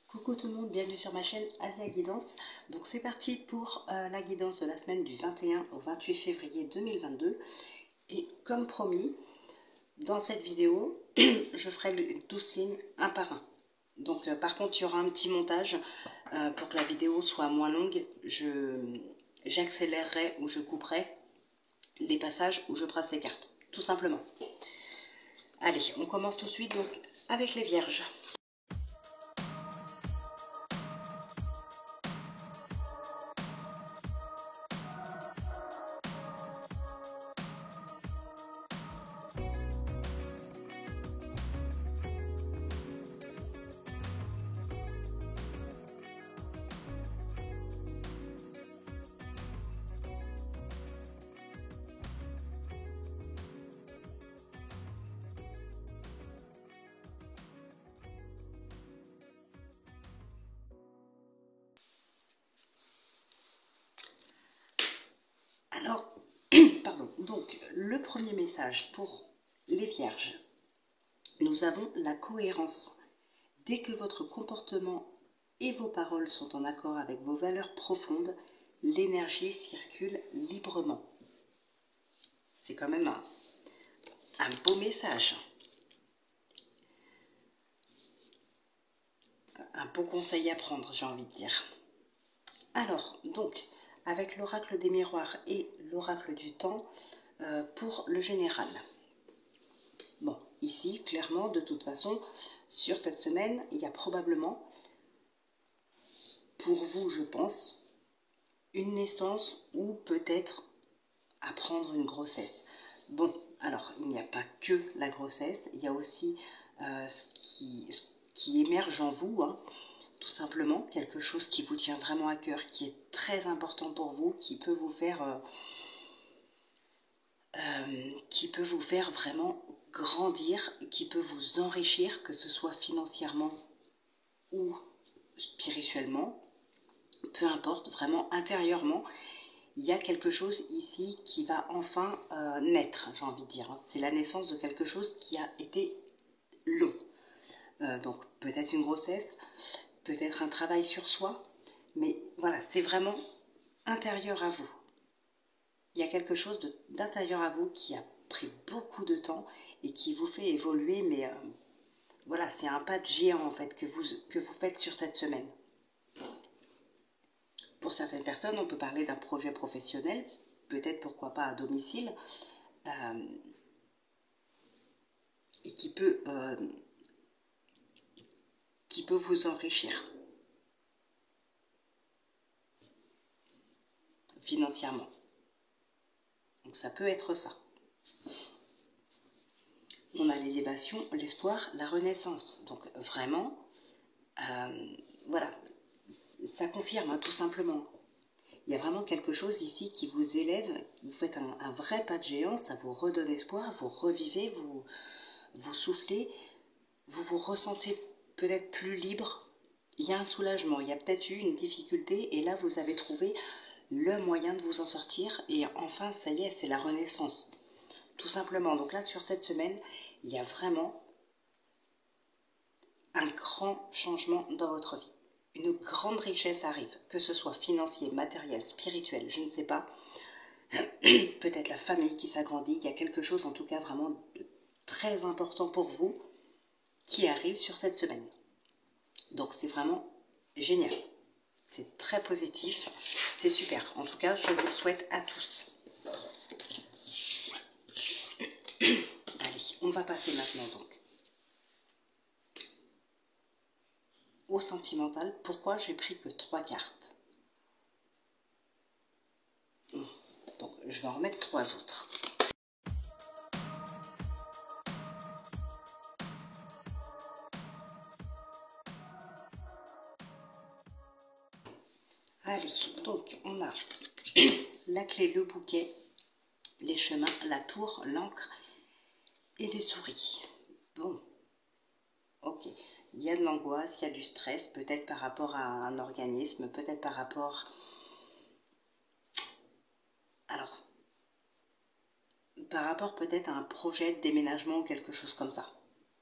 Coucou tout le monde, bienvenue sur ma chaîne Asia Guidance. Donc c'est parti pour la guidance de la semaine du 21 au 28 février 2022. Et comme promis, dans cette vidéo, je ferai les 12 signes un par un. Donc par contre, il y aura un petit montage pour que la vidéo soit moins longue. J'accélérerai ou je couperai les passages où je brasse les cartes, tout simplement. Allez, on commence tout de suite donc avec les vierges. Alors, pardon, donc le premier message pour les vierges, nous avons la cohérence. Dès que votre comportement et vos paroles sont en accord avec vos valeurs profondes, l'énergie circule librement. C'est quand même un beau message. Un beau conseil à prendre, j'ai envie de dire. Alors, donc, avec l'oracle des miroirs et l'oracle du temps, pour le général. Bon, ici, clairement, de toute façon, sur cette semaine, il y a probablement, pour vous, je pense, une naissance ou peut-être apprendre une grossesse. Bon, alors, il n'y a pas que la grossesse, il y a aussi ce qui émerge en vous, hein, tout simplement, quelque chose qui vous tient vraiment à cœur, qui est très important pour vous, qui peut vous faire vraiment grandir, qui peut vous enrichir, que ce soit financièrement ou spirituellement, peu importe, vraiment intérieurement, il y a quelque chose ici qui va enfin naître, j'ai envie de dire. C'est la naissance de quelque chose qui a été long. Donc peut-être une grossesse, peut-être un travail sur soi, mais voilà, c'est vraiment intérieur à vous. Il y a quelque chose d'intérieur à vous qui a pris beaucoup de temps et qui vous fait évoluer, mais voilà, c'est un pas de géant en fait que vous faites sur cette semaine. Pour certaines personnes, on peut parler d'un projet professionnel, peut-être pourquoi pas à domicile, et qui peut vous enrichir financièrement. Donc ça peut être ça. On a l'élévation, l'espoir, la renaissance. Donc vraiment, voilà, ça confirme hein, tout simplement. Il y a vraiment quelque chose ici qui vous élève, vous faites un vrai pas de géant, ça vous redonne espoir, vous revivez, vous soufflez, vous vous ressentez peut-être plus libre. Il y a un soulagement, il y a peut-être eu une difficulté et là vous avez trouvé le moyen de vous en sortir et enfin ça y est, c'est la renaissance. Tout simplement, donc là sur cette semaine, il y a vraiment un grand changement dans votre vie. Une grande richesse arrive, que ce soit financier, matériel, spirituel, je ne sais pas. Peut-être la famille qui s'agrandit, il y a quelque chose en tout cas vraiment de très important pour vous qui arrive sur cette semaine. Donc c'est vraiment génial. C'est très positif, c'est super. En tout cas, je vous le souhaite à tous. Allez, on va passer maintenant donc au sentimental. Pourquoi j'ai pris que 3 cartes? Donc je vais en remettre 3 autres. Allez, donc on a la clé, le bouquet, les chemins, la tour, l'encre et les souris. Bon, ok. Il y a de l'angoisse, il y a du stress, peut-être par rapport à un organisme, peut-être par rapport... Alors, par rapport peut-être à un projet de déménagement ou quelque chose comme ça.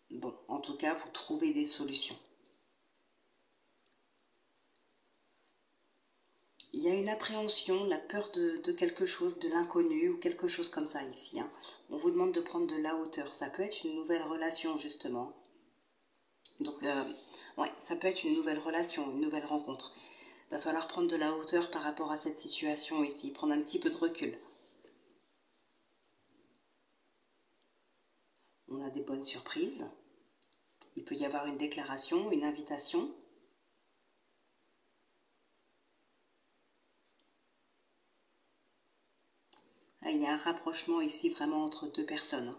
Bon, en tout cas, vous trouvez des solutions. il y a une appréhension, la peur de quelque chose, de l'inconnu ou quelque chose comme ça ici. Hein. On vous demande de prendre de la hauteur. Ça peut être une nouvelle relation justement. Donc, ouais, ça peut être une nouvelle relation, une nouvelle rencontre. Il va falloir prendre de la hauteur par rapport à cette situation ici, prendre un petit peu de recul. On a des bonnes surprises. Il peut y avoir une déclaration, une invitation. Ah, il y a un rapprochement ici vraiment entre deux personnes.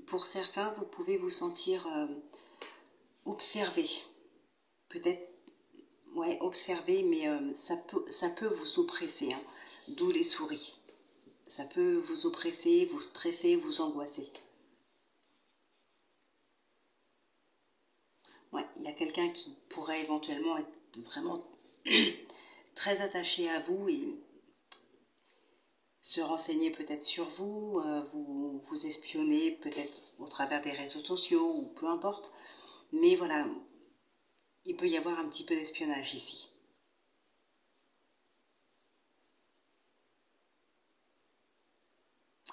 Pour certains, vous pouvez vous sentir observé. Peut-être, ouais, observé, mais ça peut vous oppresser, hein, d'où les souris. Ça peut vous oppresser, vous stresser, vous angoisser. Ouais, il y a quelqu'un qui pourrait éventuellement être vraiment très attaché à vous et se renseigner peut-être sur vous, vous espionner peut-être au travers des réseaux sociaux ou peu importe. Mais voilà, il peut y avoir un petit peu d'espionnage ici.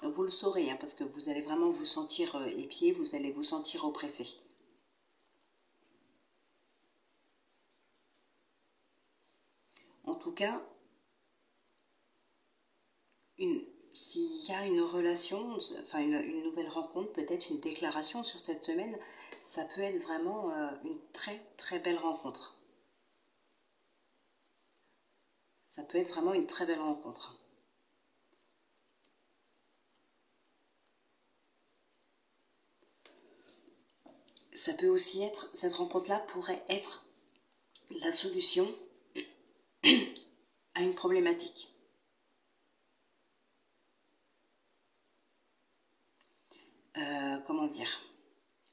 Vous le saurez, hein, parce que vous allez vraiment vous sentir épié, vous allez vous sentir oppressé. En tout cas, s'il y a une relation, enfin une nouvelle rencontre, peut-être une déclaration sur cette semaine, ça peut être vraiment une très très belle rencontre. Ça peut être vraiment une très belle rencontre. Ça peut aussi être, cette rencontre-là pourrait être la solution à une problématique. Comment dire?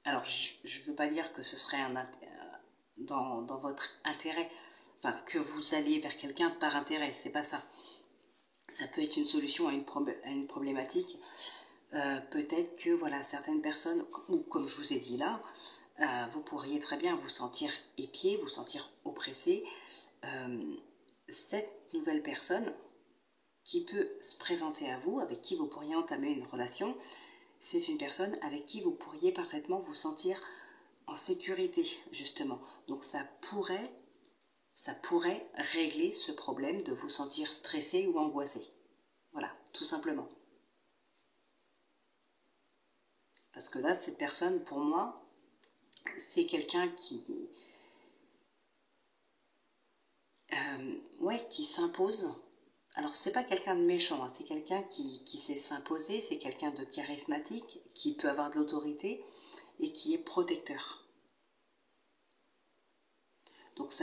Alors, je ne veux pas dire que ce serait dans votre intérêt, enfin, que vous alliez vers quelqu'un par intérêt, c'est pas ça. Ça peut être une solution à une problématique. Peut-être que voilà, certaines personnes, ou comme je vous ai dit là, vous pourriez très bien vous sentir épié, vous sentir oppressé. Cette nouvelle personne qui peut se présenter à vous, avec qui vous pourriez entamer une relation, c'est une personne avec qui vous pourriez parfaitement vous sentir en sécurité, justement. Donc ça pourrait régler ce problème de vous sentir stressé ou angoissé. Voilà, tout simplement. Parce que là, cette personne, pour moi, c'est quelqu'un qui s'impose. Alors, c'est pas quelqu'un de méchant, hein, c'est quelqu'un qui sait s'imposer, c'est quelqu'un de charismatique, qui peut avoir de l'autorité et qui est protecteur. Donc,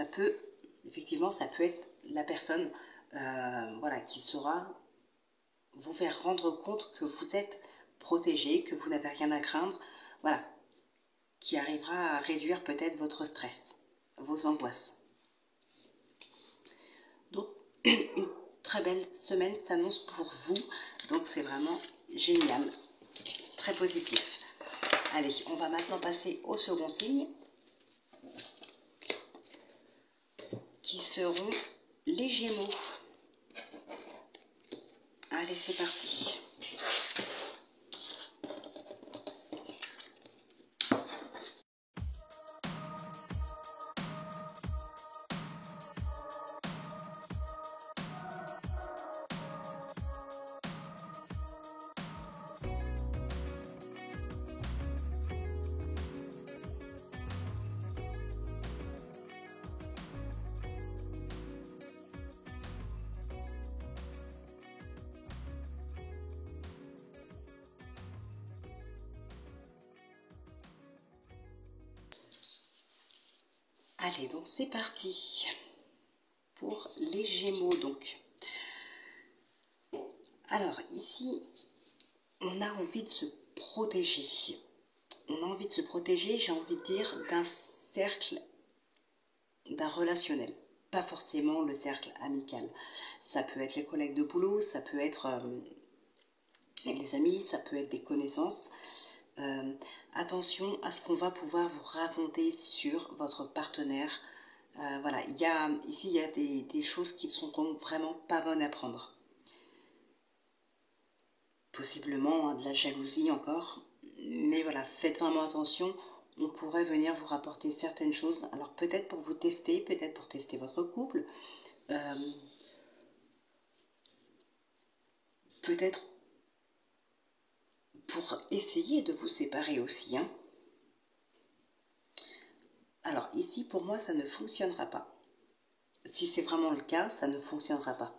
effectivement, ça peut être la personne voilà, qui saura vous faire rendre compte que vous êtes protégé, que vous n'avez rien à craindre, voilà, qui arrivera à réduire peut-être votre stress, vos angoisses. Donc, une très belle semaine s'annonce pour vous, donc c'est vraiment génial, c'est très positif. Allez, on va maintenant passer au second signe, qui seront les Gémeaux. Allez, c'est parti. Allez, donc c'est parti pour les Gémeaux, donc. Alors, ici, on a envie de se protéger. On a envie de se protéger, j'ai envie de dire, d'un cercle, d'un relationnel. Pas forcément le cercle amical. Ça peut être les collègues de boulot, ça peut être les amis, ça peut être des connaissances. Attention à ce qu'on va pouvoir vous raconter sur votre partenaire. Voilà, ici il y a des choses qui ne sont vraiment pas bonnes à prendre. Possiblement de la jalousie encore, mais voilà, faites vraiment attention. On pourrait venir vous rapporter certaines choses, alors peut-être pour vous tester, peut-être pour tester votre couple, peut-être pour essayer de vous séparer aussi, hein. Alors ici, pour moi, ça ne fonctionnera pas. Si c'est vraiment le cas, ça ne fonctionnera pas.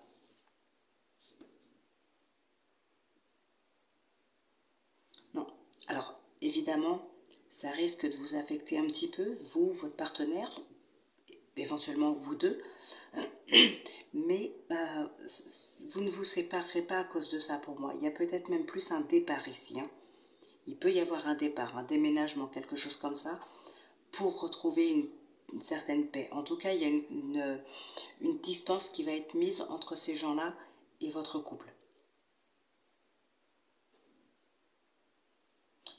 Non. Alors, évidemment, ça risque de vous affecter un petit peu, vous, votre partenaire, éventuellement vous deux, mais vous ne vous séparerez pas à cause de ça pour moi. Il y a peut-être même plus un départ ici, hein. Il peut y avoir un départ, un déménagement, quelque chose comme ça, pour retrouver une certaine paix. En tout cas, il y a une distance qui va être mise entre ces gens-là et votre couple.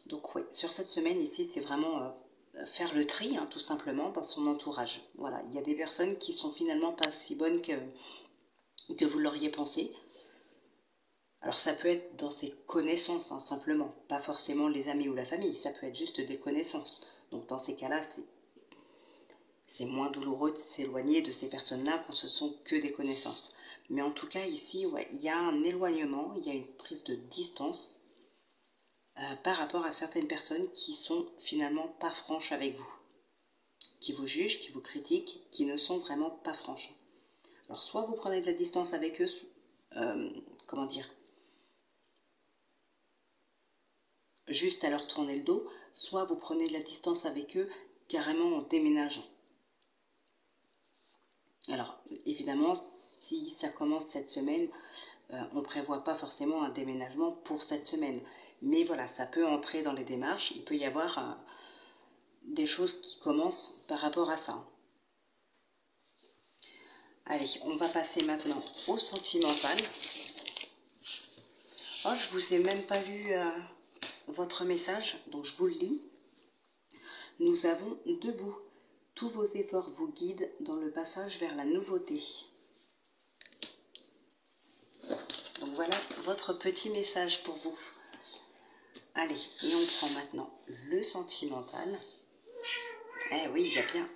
Donc oui, sur cette semaine ici, c'est vraiment faire le tri, hein, tout simplement, dans son entourage. Voilà, il y a des personnes qui sont finalement pas si bonnes que vous l'auriez pensé. Alors ça peut être dans ses connaissances, hein, simplement, pas forcément les amis ou la famille, ça peut être juste des connaissances. Donc dans ces cas-là, c'est moins douloureux de s'éloigner de ces personnes-là quand ce sont que des connaissances. Mais en tout cas, ici, ouais, il y a un éloignement, il y a une prise de distance par rapport à certaines personnes qui sont finalement pas franches avec vous, qui vous jugent, qui vous critiquent, qui ne sont vraiment pas franches. Alors soit vous prenez de la distance avec eux, comment dire, juste à leur tourner le dos, soit vous prenez de la distance avec eux carrément en déménageant. Alors évidemment, si ça commence cette semaine, on ne prévoit pas forcément un déménagement pour cette semaine. Mais voilà, ça peut entrer dans les démarches, il peut y avoir des choses qui commencent par rapport à ça. Allez, on va passer maintenant au sentimental. Oh, je vous ai même pas lu votre message, donc je vous le lis. Nous avons debout. Tous vos efforts vous guident dans le passage vers la nouveauté. Donc voilà votre petit message pour vous. Allez, et on prend maintenant le sentimental. Eh oui, il y a bien.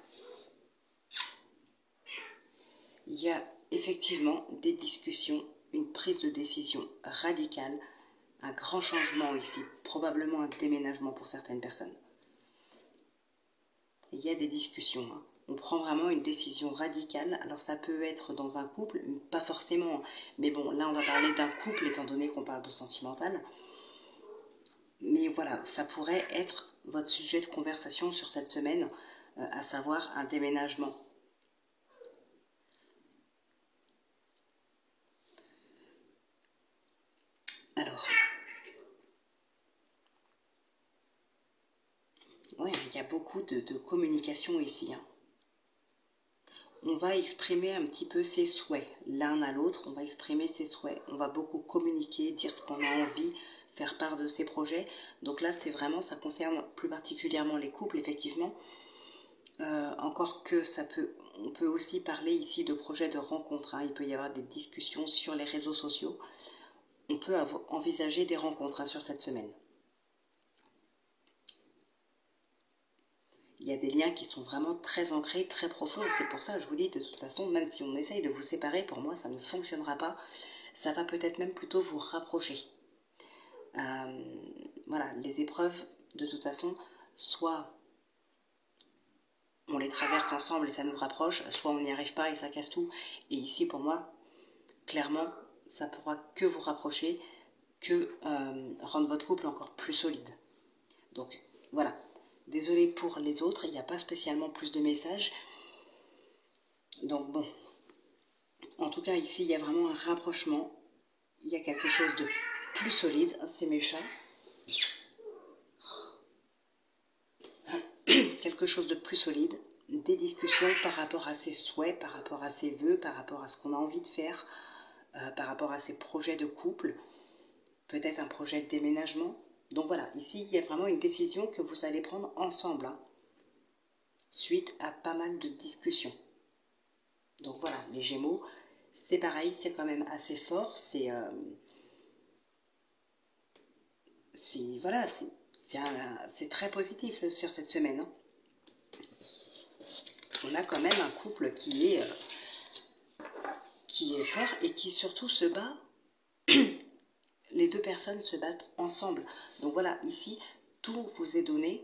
Il y a effectivement des discussions, une prise de décision radicale, un grand changement ici, probablement un déménagement pour certaines personnes. Il y a des discussions, hein. On prend vraiment une décision radicale. Alors ça peut être dans un couple, pas forcément, mais bon, là on va parler d'un couple étant donné qu'on parle de sentimental. Mais voilà, ça pourrait être votre sujet de conversation sur cette semaine, à savoir un déménagement. Alors, ouais, il y a beaucoup de communication ici, hein. On va exprimer un petit peu ses souhaits, l'un à l'autre, on va exprimer ses souhaits, on va beaucoup communiquer, dire ce qu'on a envie, faire part de ses projets. Donc là, c'est vraiment, ça concerne plus particulièrement les couples, effectivement. Encore que on peut aussi parler ici de projets de rencontres, hein. Il peut y avoir des discussions sur les réseaux sociaux. On peut envisager des rencontres, hein, sur cette semaine. Il y a des liens qui sont vraiment très ancrés, très profonds. Et c'est pour ça que je vous dis, de toute façon, même si on essaye de vous séparer, pour moi, ça ne fonctionnera pas. Ça va peut-être même plutôt vous rapprocher. Voilà, les épreuves, de toute façon, soit on les traverse ensemble et ça nous rapproche, soit on n'y arrive pas et ça casse tout. Et ici, pour moi, clairement, ça pourra que vous rapprocher, que rendre votre couple encore plus solide. Donc, voilà. Désolée pour les autres, il n'y a pas spécialement plus de messages. Donc bon, en tout cas ici, il y a vraiment un rapprochement. Il y a quelque chose de plus solide. C'est mes chats. Quelque chose de plus solide. Des discussions par rapport à ses souhaits, par rapport à ses vœux, par rapport à ce qu'on a envie de faire, par rapport à ses projets de couple. Peut-être un projet de déménagement. Donc voilà, ici, il y a vraiment une décision que vous allez prendre ensemble, hein, suite à pas mal de discussions. Donc voilà, les Gémeaux, c'est pareil, c'est quand même assez fort, voilà, c'est très positif sur cette semaine, hein. On a quand même un couple qui est fort et qui surtout se bat. Les deux personnes se battent ensemble. Donc voilà, ici, tout vous est donné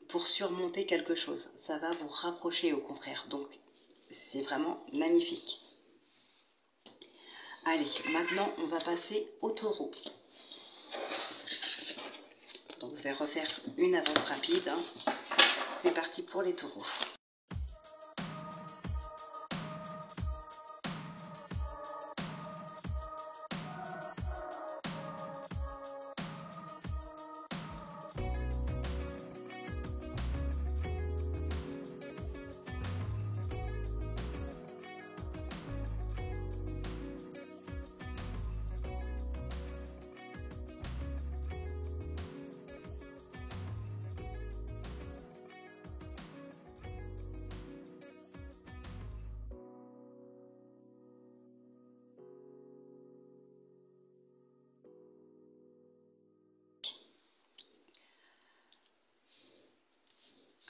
pour surmonter quelque chose. Ça va vous rapprocher au contraire. Donc, c'est vraiment magnifique. Allez, maintenant, on va passer au taureau. Donc, je vais refaire une avance rapide, hein. C'est parti pour les taureaux.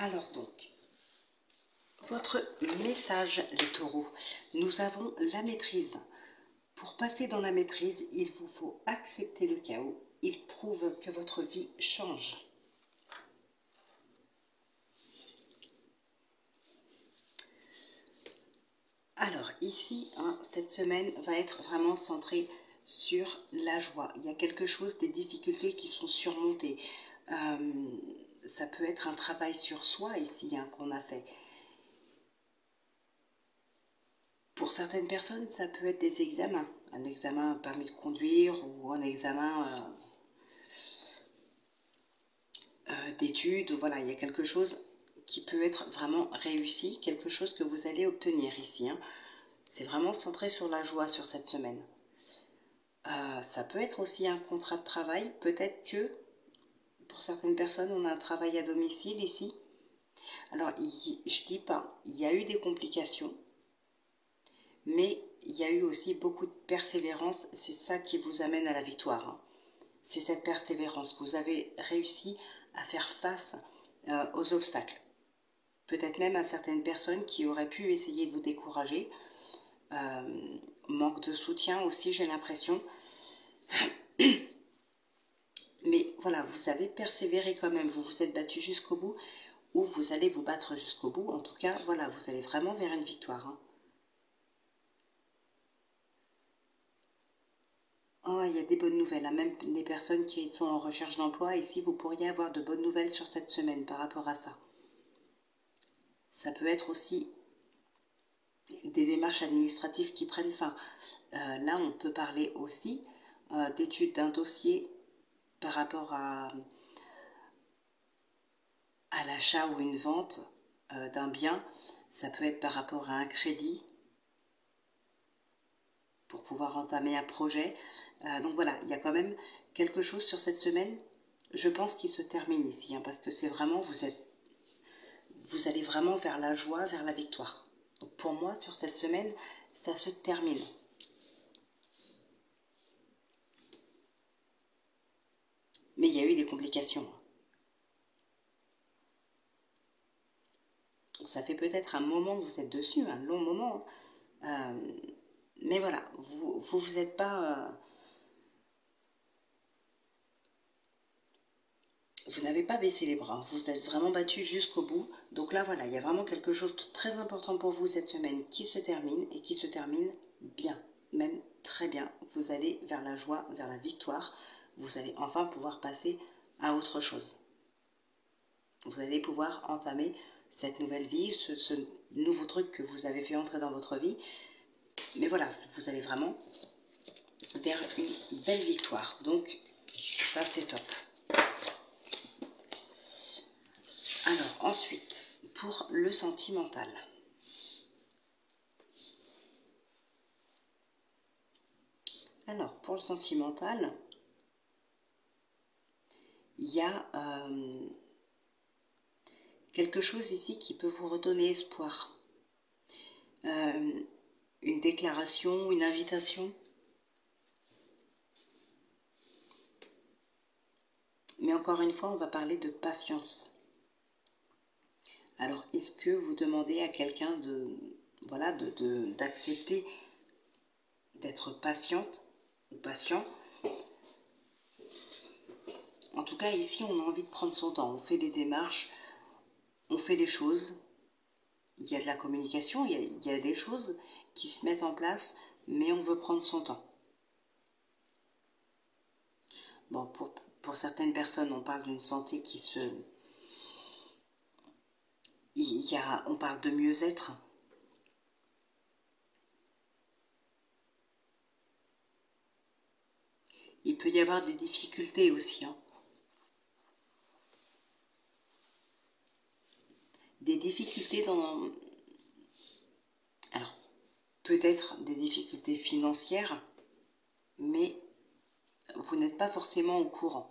Alors donc, votre message, les taureaux, nous avons la maîtrise. Pour passer dans la maîtrise, il vous faut accepter le chaos. Il prouve que votre vie change. Alors ici, hein, cette semaine va être vraiment centrée sur la joie. Il y a quelque chose, des difficultés qui sont surmontées. Ça peut être un travail sur soi ici, hein, qu'on a fait. Pour certaines personnes, ça peut être des examens. Un examen permis de conduire ou un examen d'études. Voilà, il y a quelque chose qui peut être vraiment réussi, quelque chose que vous allez obtenir ici, hein. C'est vraiment centré sur la joie sur cette semaine. Ça peut être aussi un contrat de travail. Peut-être que pour certaines personnes, on a un travail à domicile ici. Alors, je dis pas, il y a eu des complications, mais il y a eu aussi beaucoup de persévérance. C'est ça qui vous amène à la victoire, hein. C'est cette persévérance. Vous avez réussi à faire face aux obstacles. Peut-être même à certaines personnes qui auraient pu essayer de vous décourager. Manque de soutien aussi, j'ai l'impression. Mais voilà, vous avez persévéré quand même, vous vous êtes battu jusqu'au bout, ou vous allez vous battre jusqu'au bout. En tout cas, voilà, vous allez vraiment vers une victoire, hein. Oh, il y a des bonnes nouvelles, hein. Même les personnes qui sont en recherche d'emploi, ici, vous pourriez avoir de bonnes nouvelles sur cette semaine par rapport à ça. Ça peut être aussi des démarches administratives qui prennent fin. Là, on peut parler aussi d'études d'un dossier par rapport à l'achat ou une vente d'un bien. Ça peut être par rapport à un crédit pour pouvoir entamer un projet. Donc voilà, il y a quand même quelque chose sur cette semaine, je pense, qui se termine ici, hein, parce que c'est vraiment, vous allez vraiment vers la joie, vers la victoire. Donc pour moi, sur cette semaine, ça se termine. Mais il y a eu des complications. Ça fait peut-être un moment que vous êtes dessus, un long moment. Mais voilà, vous êtes pas... vous n'avez pas baissé les bras, vous êtes vraiment battu jusqu'au bout. Donc là, voilà, il y a vraiment quelque chose de très important pour vous cette semaine qui se termine et qui se termine bien, même très bien. Vous allez vers la joie, vers la victoire. Vous allez enfin pouvoir passer à autre chose. Vous allez pouvoir entamer cette nouvelle vie, ce nouveau truc que vous avez fait entrer dans votre vie. Mais voilà, vous allez vraiment vers une belle victoire. Donc ça, c'est top. Alors ensuite, pour le sentimental. Alors pour le sentimental, il y a quelque chose ici qui peut vous redonner espoir. Une déclaration, une invitation. Mais encore une fois, on va parler de patience. Alors, est-ce que vous demandez à quelqu'un d'accepter d'être patiente ou patient? En tout cas, ici, on a envie de prendre son temps. On fait des démarches, on fait des choses. Il y a de la communication, il y a des choses qui se mettent en place, mais on veut prendre son temps. Bon, pour certaines personnes, on parle d'une santé qui se... on parle de mieux-être. Il peut y avoir des difficultés aussi. Des difficultés dans... Alors, peut-être des difficultés financières, mais vous n'êtes pas forcément au courant.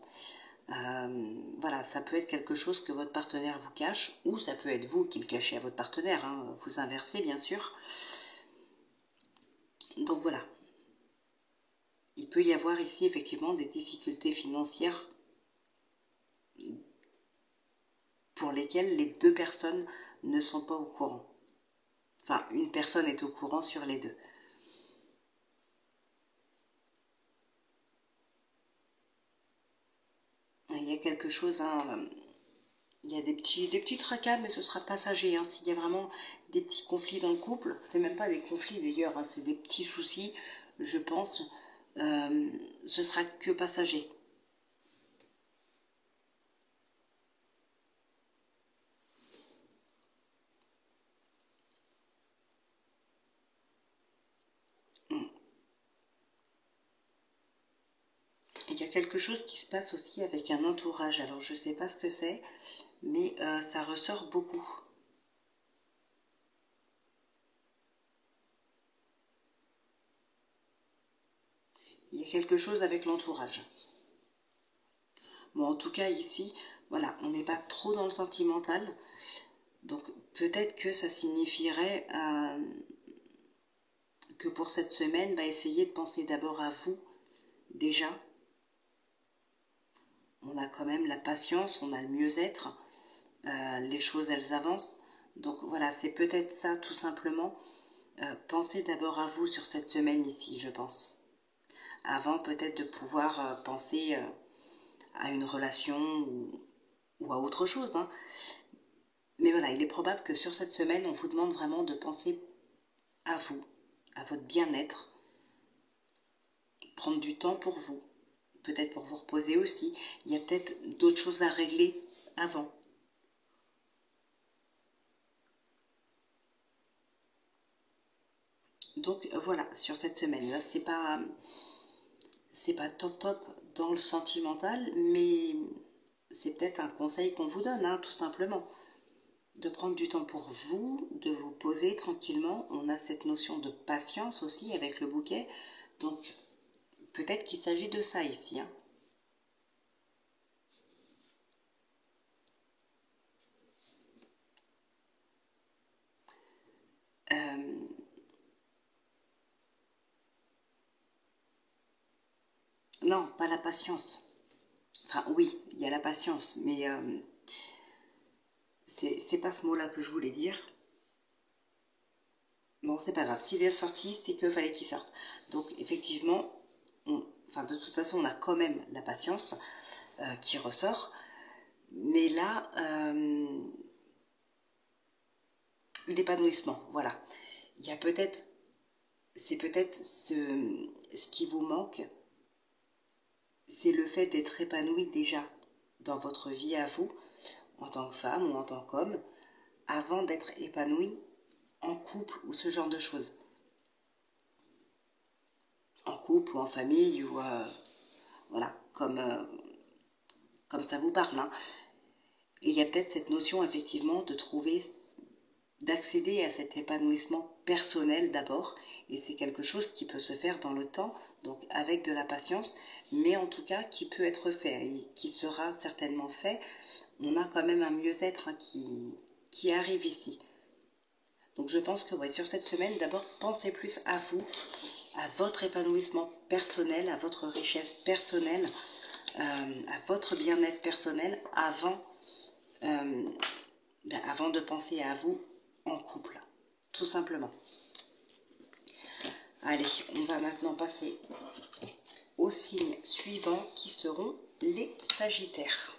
Voilà, ça peut être quelque chose que votre partenaire vous cache, ou ça peut être vous qui le cachez à votre partenaire, vous inversez bien sûr. Donc voilà, il peut y avoir ici effectivement des difficultés financières pour lesquelles les deux personnes ne sont pas au courant. Enfin, une personne est au courant sur les deux. Il y a quelque chose, il y a des petits tracas, mais ce sera passager. S'il y a vraiment des petits conflits dans le couple, c'est même pas des conflits d'ailleurs, c'est des petits soucis, je pense, ce sera que passager. Il y a quelque chose qui se passe aussi avec un entourage. Alors je ne sais pas ce que c'est, mais ça ressort beaucoup. Il y a quelque chose avec l'entourage. Bon, en tout cas ici, voilà, on n'est pas trop dans le sentimental. Donc peut-être que ça signifierait que pour cette semaine, essayez de penser d'abord à vous, déjà. On a quand même la patience, on a le mieux-être, les choses elles avancent. Donc voilà, c'est peut-être ça tout simplement. Pensez d'abord à vous sur cette semaine ici, je pense. Avant peut-être de pouvoir penser à une relation ou à autre chose. Mais voilà, il est probable que sur cette semaine, on vous demande vraiment de penser à vous, à votre bien-être, prendre du temps pour vous, peut-être pour vous reposer aussi. Il y a peut-être d'autres choses à régler avant. Donc voilà, sur cette semaine-là, c'est pas top dans le sentimental, mais c'est peut-être un conseil qu'on vous donne, tout simplement. De prendre du temps pour vous, de vous poser tranquillement. On a cette notion de patience aussi avec le bouquet. Donc, peut-être qu'il s'agit de ça ici. Non, pas la patience. Enfin, oui, il y a la patience, mais c'est pas ce mot-là que je voulais dire. Bon, c'est pas grave. S'il est sorti, c'est qu'il fallait qu'il sorte. Donc, effectivement, de toute façon, on a quand même la patience qui ressort. Mais là, l'épanouissement, voilà. Il y a peut-être, c'est peut-être ce qui vous manque, c'est le fait d'être épanoui déjà dans votre vie à vous, en tant que femme ou en tant qu'homme, avant d'être épanoui en couple ou ce genre de choses. En couple ou en famille ou voilà, comme ça vous parle. Et il y a peut-être cette notion effectivement d'accéder à cet épanouissement personnel d'abord, et c'est quelque chose qui peut se faire dans le temps, donc avec de la patience, mais en tout cas qui peut être fait et qui sera certainement fait. On a quand même un mieux-être qui arrive ici. Donc je pense que ouais, sur cette semaine, d'abord pensez plus à vous, à votre épanouissement personnel, à votre richesse personnelle, à votre bien-être personnel avant de penser à vous en couple, tout simplement. Allez, on va maintenant passer aux signes suivants qui seront les Sagittaires.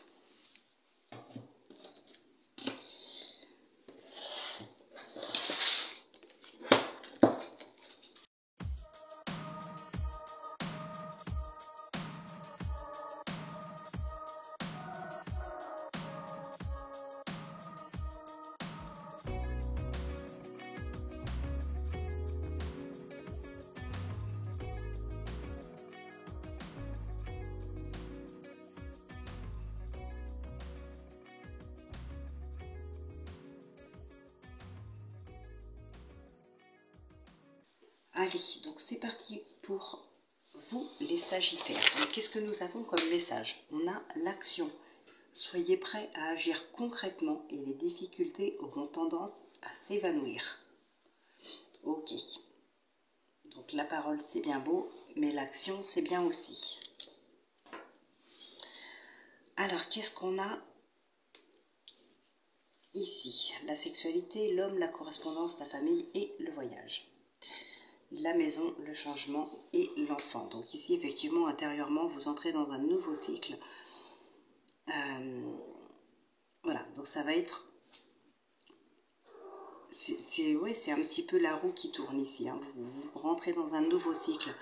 Allez, donc c'est parti pour vous les Sagittaires. Donc qu'est-ce que nous avons comme message? On a l'action. Soyez prêts à agir concrètement et les difficultés auront tendance à s'évanouir. Ok. Donc la parole c'est bien beau, mais l'action c'est bien aussi. Alors qu'est-ce qu'on a ici? La sexualité, l'homme, la correspondance, la famille et le voyage. La maison, le changement et l'enfant. Donc ici, effectivement, intérieurement, vous entrez dans un nouveau cycle. Voilà, donc ça va être... C'est un petit peu la roue qui tourne ici. Hein. Vous rentrez dans un nouveau cycle.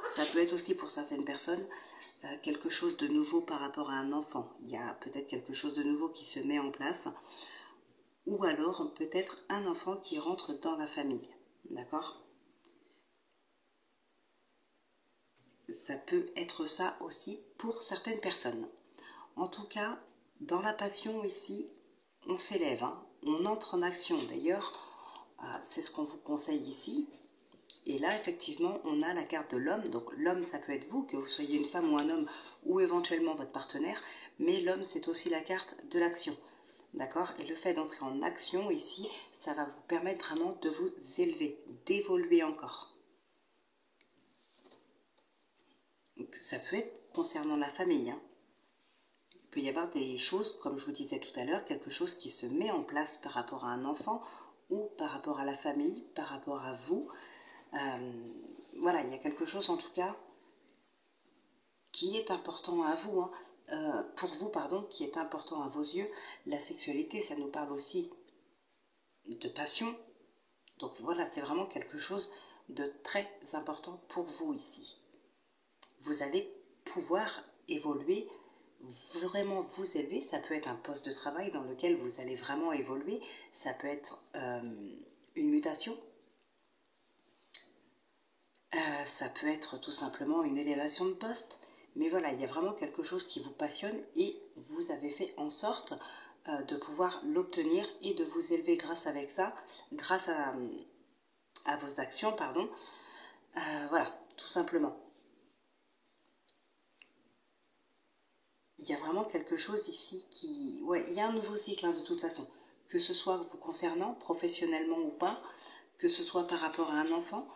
Ça peut être aussi pour certaines personnes quelque chose de nouveau par rapport à un enfant. Il y a peut-être quelque chose de nouveau qui se met en place. Ou alors peut-être un enfant qui rentre dans la famille. D'accord ? Ça peut être ça aussi pour certaines personnes. En tout cas, dans la passion ici, on s'élève, hein, on entre en action. D'ailleurs, c'est ce qu'on vous conseille ici. Et là, effectivement, on a la carte de l'homme. Donc l'homme, ça peut être vous, que vous soyez une femme ou un homme, ou éventuellement votre partenaire. Mais l'homme, c'est aussi la carte de l'action. D'accord? Et le fait d'entrer en action ici, ça va vous permettre vraiment de vous élever, d'évoluer encore. Donc, ça peut être concernant la famille. Hein. Il peut y avoir des choses, comme je vous disais tout à l'heure, quelque chose qui se met en place par rapport à un enfant ou par rapport à la famille, par rapport à vous. Voilà, il y a quelque chose en tout cas qui est important à vous, hein, pour vous, pardon, qui est important à vos yeux. La sexualité, ça nous parle aussi de passion. Donc voilà, c'est vraiment quelque chose de très important pour vous ici. Vous allez pouvoir évoluer, vraiment vous élever. Ça peut être un poste de travail dans lequel vous allez vraiment évoluer. Ça peut être une mutation. Ça peut être tout simplement une élévation de poste. Mais voilà, il y a vraiment quelque chose qui vous passionne et vous avez fait en sorte de pouvoir l'obtenir et de vous élever grâce à vos actions, pardon. Voilà, tout simplement. Il y a vraiment quelque chose ici qui... Ouais, il y a un nouveau cycle hein, de toute façon. Que ce soit vous concernant, professionnellement ou pas, que ce soit par rapport à un enfant,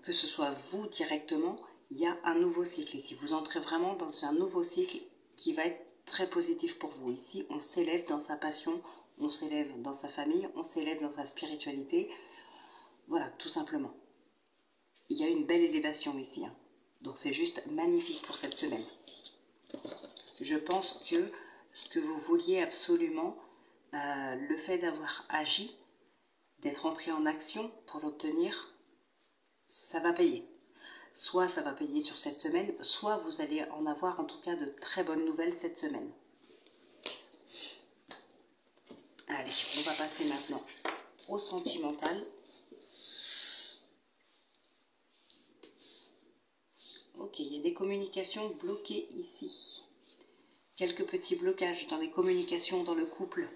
que ce soit vous directement, il y a un nouveau cycle ici. Vous entrez vraiment dans un nouveau cycle qui va être très positif pour vous. Ici, on s'élève dans sa passion, on s'élève dans sa famille, on s'élève dans sa spiritualité. Voilà, tout simplement. Il y a une belle élévation ici. Hein. Donc c'est juste magnifique pour cette semaine. Je pense que ce que vous vouliez absolument, le fait d'avoir agi, d'être entré en action pour l'obtenir, ça va payer. Soit ça va payer sur cette semaine, soit vous allez en avoir en tout cas de très bonnes nouvelles cette semaine. Allez, on va passer maintenant au sentimental. Ok, il y a des communications bloquées ici. Quelques petits blocages dans les communications dans le couple.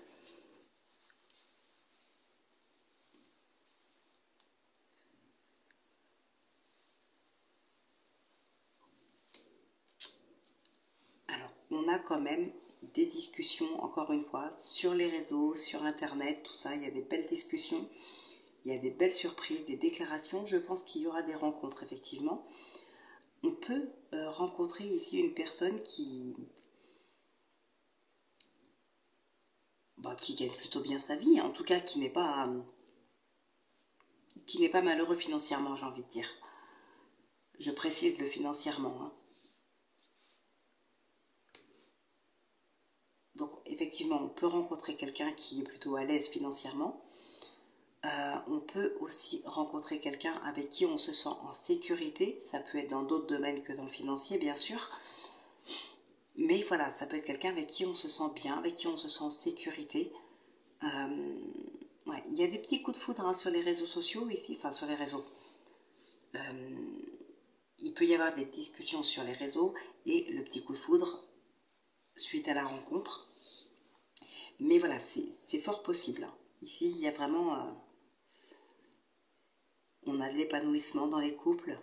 quand même des discussions, encore une fois, sur les réseaux, sur Internet, tout ça. Il y a des belles discussions, il y a des belles surprises, des déclarations. Je pense qu'il y aura des rencontres, effectivement. On peut rencontrer ici une personne qui gagne plutôt bien sa vie, en tout cas qui n'est pas malheureux financièrement, j'ai envie de dire. Je précise le financièrement, hein. Donc effectivement, on peut rencontrer quelqu'un qui est plutôt à l'aise financièrement. On peut aussi rencontrer quelqu'un avec qui on se sent en sécurité. Ça peut être dans d'autres domaines que dans le financier, bien sûr. Mais voilà, ça peut être quelqu'un avec qui on se sent bien, avec qui on se sent en sécurité. Ouais, il y a des petits coups de foudre, hein, sur les réseaux sociaux ici, enfin sur les réseaux. Il peut y avoir des discussions sur les réseaux et le petit coup de foudre suite à la rencontre. Mais voilà, c'est fort possible, hein. Ici, il y a vraiment... on a de l'épanouissement dans les couples.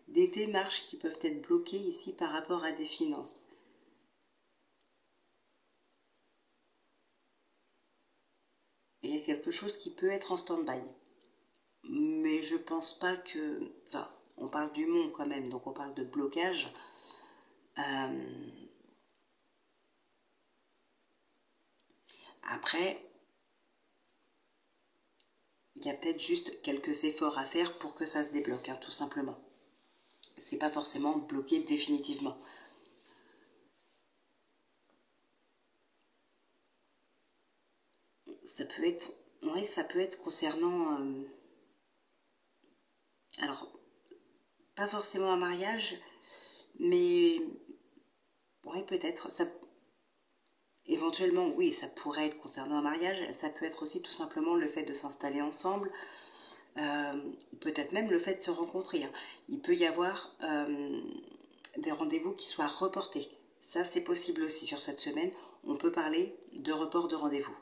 Des démarches qui peuvent être bloquées ici par rapport à des finances. Il y a quelque chose qui peut être en stand-by. Mais je pense pas que... Enfin, on parle du monde quand même, donc on parle de blocage. Après, il y a peut-être juste quelques efforts à faire pour que ça se débloque, hein, tout simplement. C'est pas forcément bloqué définitivement. Ça peut être... Oui, ça peut être concernant... alors, pas forcément un mariage, mais... Oui, peut-être. Ça... Éventuellement, oui, ça pourrait être concernant un mariage. Ça peut être aussi tout simplement le fait de s'installer ensemble. Peut-être même le fait de se rencontrer, hein. Il peut y avoir des rendez-vous qui soient reportés. Ça, c'est possible aussi sur cette semaine. On peut parler de report de rendez-vous.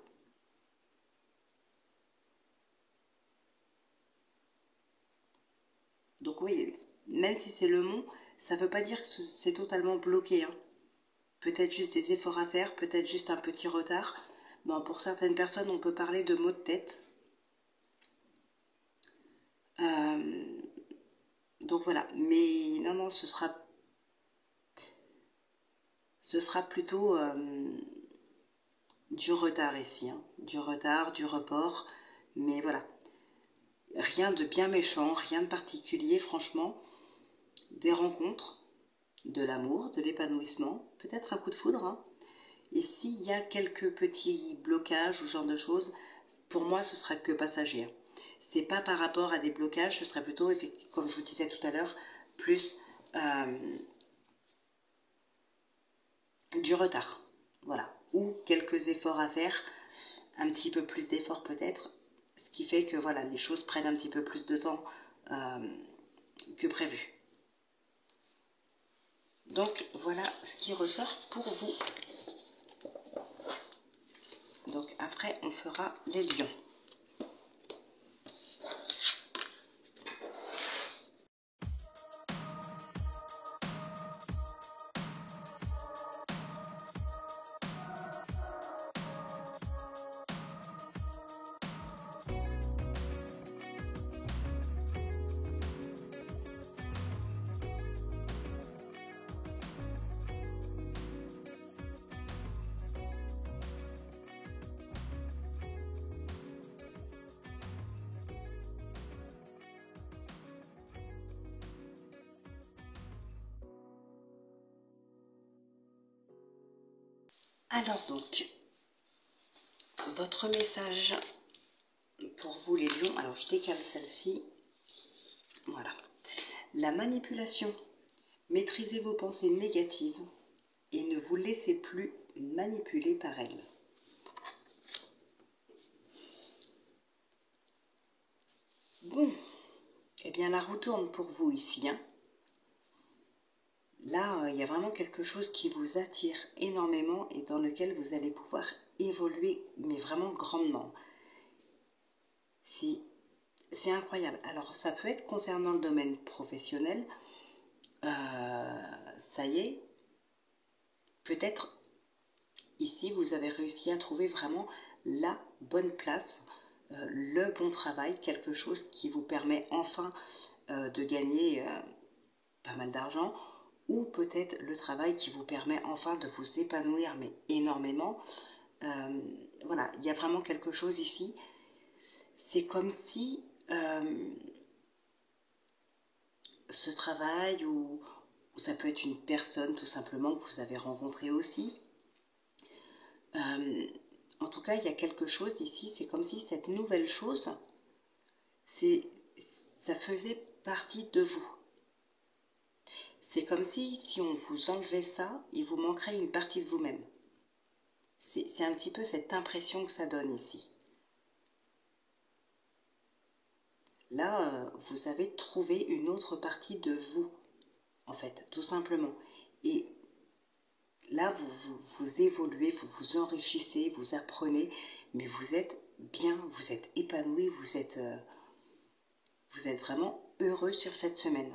Donc oui, même si c'est le mont, ça ne veut pas dire que c'est totalement bloqué, hein. Peut-être juste des efforts à faire, peut-être juste un petit retard. Bon, pour certaines personnes, on peut parler de maux de tête. Donc voilà, mais non, non, ce sera plutôt du retard ici, hein. Du retard, du report, mais voilà. Rien de bien méchant, rien de particulier, franchement. Des rencontres, de l'amour, de l'épanouissement, peut-être un coup de foudre, hein. Et s'il y a quelques petits blocages ou ce genre de choses, pour moi, ce sera que passager, hein. C'est pas par rapport à des blocages, ce serait plutôt, comme je vous disais tout à l'heure, plus du retard. Voilà. Ou quelques efforts à faire, un petit peu plus d'efforts peut-être, ce qui fait que voilà, les choses prennent un petit peu plus de temps que prévu. Donc voilà ce qui ressort pour vous. Donc après on fera les lions. Alors donc, votre message pour vous les lions, alors je décale celle-ci, voilà. La manipulation, maîtrisez vos pensées négatives et ne vous laissez plus manipuler par elles. Bon, eh bien la roue tourne pour vous ici, hein. Là, il y a vraiment quelque chose qui vous attire énormément et dans lequel vous allez pouvoir évoluer, mais vraiment grandement. C'est incroyable. Alors, ça peut être concernant le domaine professionnel. ça y est, peut-être ici vous avez réussi à trouver vraiment la bonne place, le bon travail, quelque chose qui vous permet enfin de gagner pas mal d'argent, ou peut-être le travail qui vous permet enfin de vous épanouir, mais énormément. Voilà, il y a vraiment quelque chose ici. C'est comme si ce travail, ou ça peut être une personne tout simplement que vous avez rencontrée aussi. En tout cas, il y a quelque chose ici, c'est comme si cette nouvelle chose, ça faisait partie de vous. C'est comme si on vous enlevait ça, il vous manquerait une partie de vous-même. C'est un petit peu cette impression que ça donne ici. Là, vous avez trouvé une autre partie de vous, en fait, tout simplement. Et là, vous évoluez, vous vous enrichissez, vous apprenez, mais vous êtes bien, vous êtes épanoui, vous êtes vraiment heureux sur cette semaine.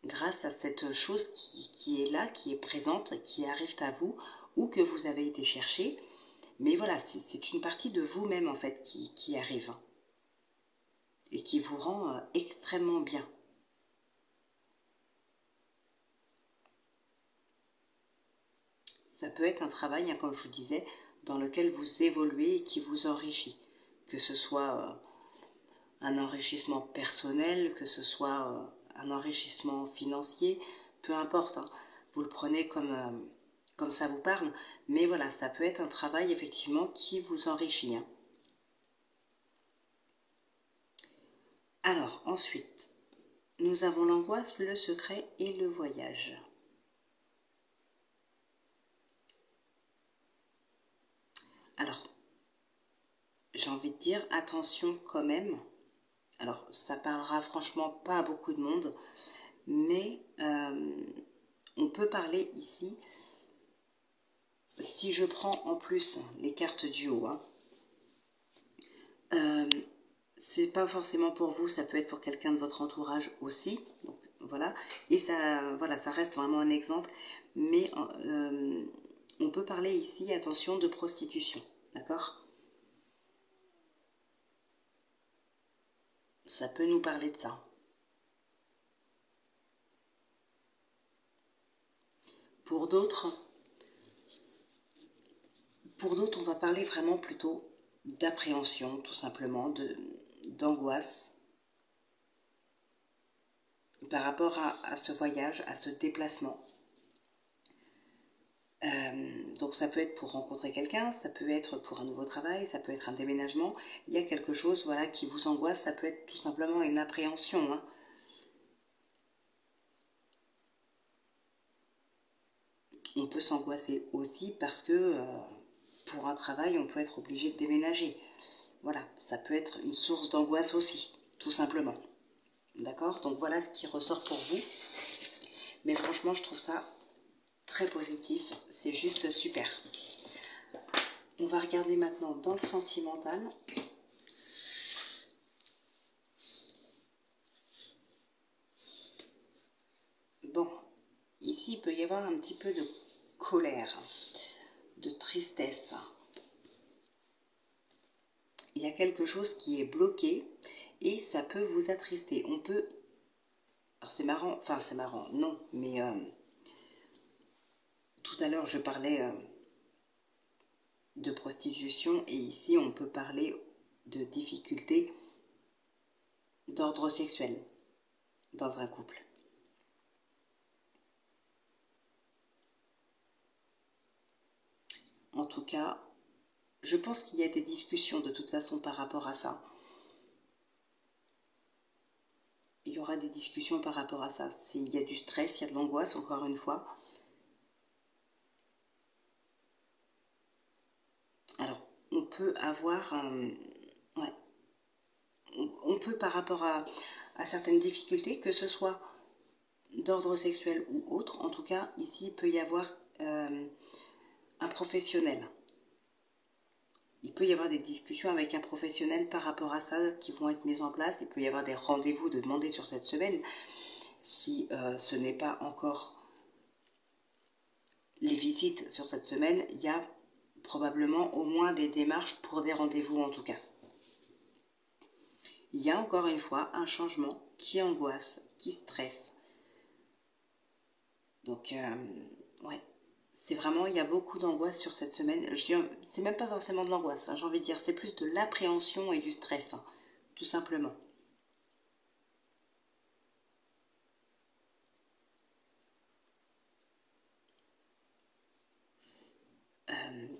Grâce à cette chose qui est là, qui est présente, qui arrive à vous, ou que vous avez été chercher. Mais voilà, c'est une partie de vous-même, en fait, qui arrive. Et qui vous rend extrêmement bien. Ça peut être un travail, hein, comme je vous disais, dans lequel vous évoluez et qui vous enrichit. Que ce soit un enrichissement personnel, que ce soit un enrichissement financier, peu importe. Hein, vous le prenez comme ça vous parle. Mais voilà, ça peut être un travail effectivement qui vous enrichit. Hein. Alors, ensuite, nous avons l'angoisse, le secret et le voyage. Alors, j'ai envie de dire, attention quand même. Alors, ça parlera franchement pas à beaucoup de monde, mais on peut parler ici, si je prends en plus les cartes du haut, hein, c'est pas forcément pour vous, ça peut être pour quelqu'un de votre entourage aussi. Donc, voilà. Et ça, voilà, ça reste vraiment un exemple, mais on peut parler ici, attention, de prostitution, d'accord ? Ça peut nous parler de ça. Pour d'autres, on va parler vraiment plutôt d'appréhension, tout simplement, d'angoisse par rapport à ce voyage, à ce déplacement. Donc ça peut être pour rencontrer quelqu'un, ça peut être pour un nouveau travail, ça peut être un déménagement. Il y a quelque chose, voilà, qui vous angoisse, ça peut être tout simplement une appréhension. Hein. On peut s'angoisser aussi parce que pour un travail, on peut être obligé de déménager. Voilà, ça peut être une source d'angoisse aussi, tout simplement. D'accord ? Donc voilà ce qui ressort pour vous. Mais franchement, je trouve ça très positif. C'est juste super. On va regarder maintenant dans le sentimental. Bon, ici, il peut y avoir un petit peu de colère, de tristesse. Il y a quelque chose qui est bloqué et ça peut vous attrister. On peut... Alors c'est marrant, non, mais tout à l'heure je parlais de prostitution et ici on peut parler de difficultés d'ordre sexuel dans un couple. En tout cas, je pense qu'il y a des discussions de toute façon par rapport à ça. Il y aura des discussions par rapport à ça. Il y a du stress, il y a de l'angoisse, encore une fois. Alors, on peut avoir... ouais, on peut par rapport à certaines difficultés, que ce soit d'ordre sexuel ou autre, en tout cas, ici, il peut y avoir un professionnel. Il peut y avoir des discussions avec un professionnel par rapport à ça qui vont être mises en place. Il peut y avoir des rendez-vous de demander sur cette semaine si ce n'est pas encore les visites sur cette semaine, il y a probablement au moins des démarches pour des rendez-vous en tout cas. Il y a encore une fois un changement qui angoisse, qui stresse. Donc, ouais, c'est vraiment, il y a beaucoup d'angoisse sur cette semaine. C'est même pas forcément de l'angoisse, hein, j'ai envie de dire, c'est plus de l'appréhension et du stress, hein, tout simplement.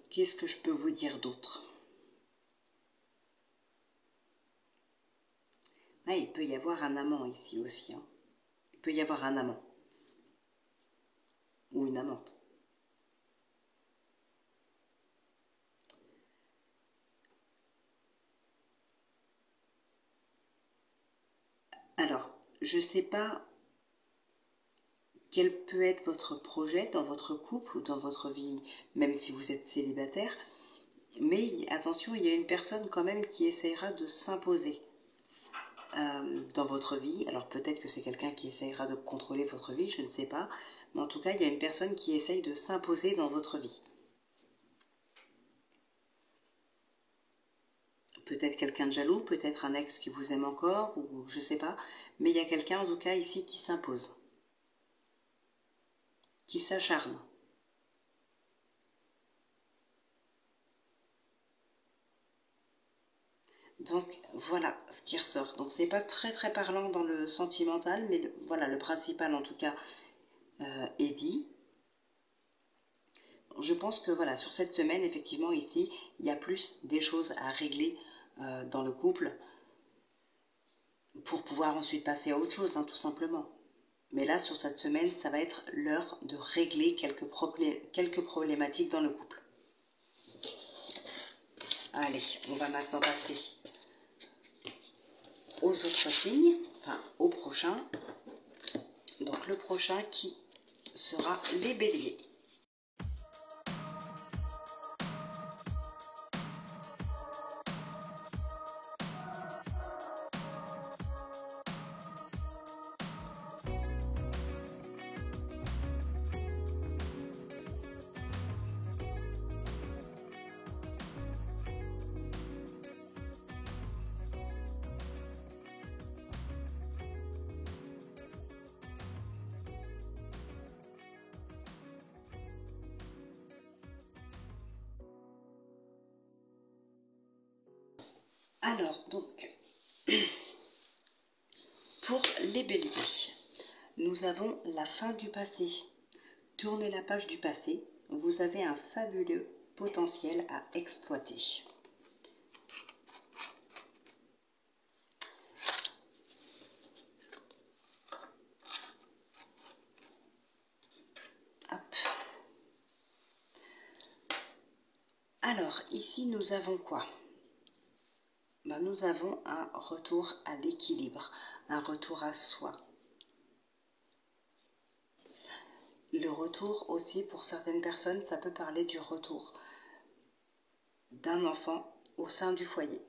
Qu'est-ce que je peux vous dire d'autre? Ah, il peut y avoir un amant ici aussi, hein. Il peut y avoir un amant ou une amante. Alors, je ne sais pas quel peut être votre projet dans votre couple ou dans votre vie, même si vous êtes célibataire. Mais attention, il y a une personne quand même qui essayera de s'imposer dans votre vie. Alors peut-être que c'est quelqu'un qui essayera de contrôler votre vie, je ne sais pas. Mais en tout cas, il y a une personne qui essaye de s'imposer dans votre vie. Peut-être quelqu'un de jaloux, peut-être un ex qui vous aime encore, ou je ne sais pas. Mais il y a quelqu'un en tout cas ici qui s'impose, qui s'acharne. Donc voilà ce qui ressort. Donc c'est pas très très parlant dans le sentimental, mais voilà, le principal en tout cas est dit. Je pense que voilà, sur cette semaine, effectivement, ici, il y a plus des choses à régler dans le couple pour pouvoir ensuite passer à autre chose, hein, tout simplement. Mais là, sur cette semaine, ça va être l'heure de régler quelques problématiques dans le couple. Allez, on va maintenant passer aux autres signes, enfin au prochain. Donc le prochain qui sera les béliers. Alors, donc, pour les béliers, nous avons la fin du passé. Tournez la page du passé, vous avez un fabuleux potentiel à exploiter. Hop. Alors, ici, nous avons quoi? Nous avons un retour à l'équilibre, un retour à soi. Le retour aussi, pour certaines personnes, ça peut parler du retour d'un enfant au sein du foyer.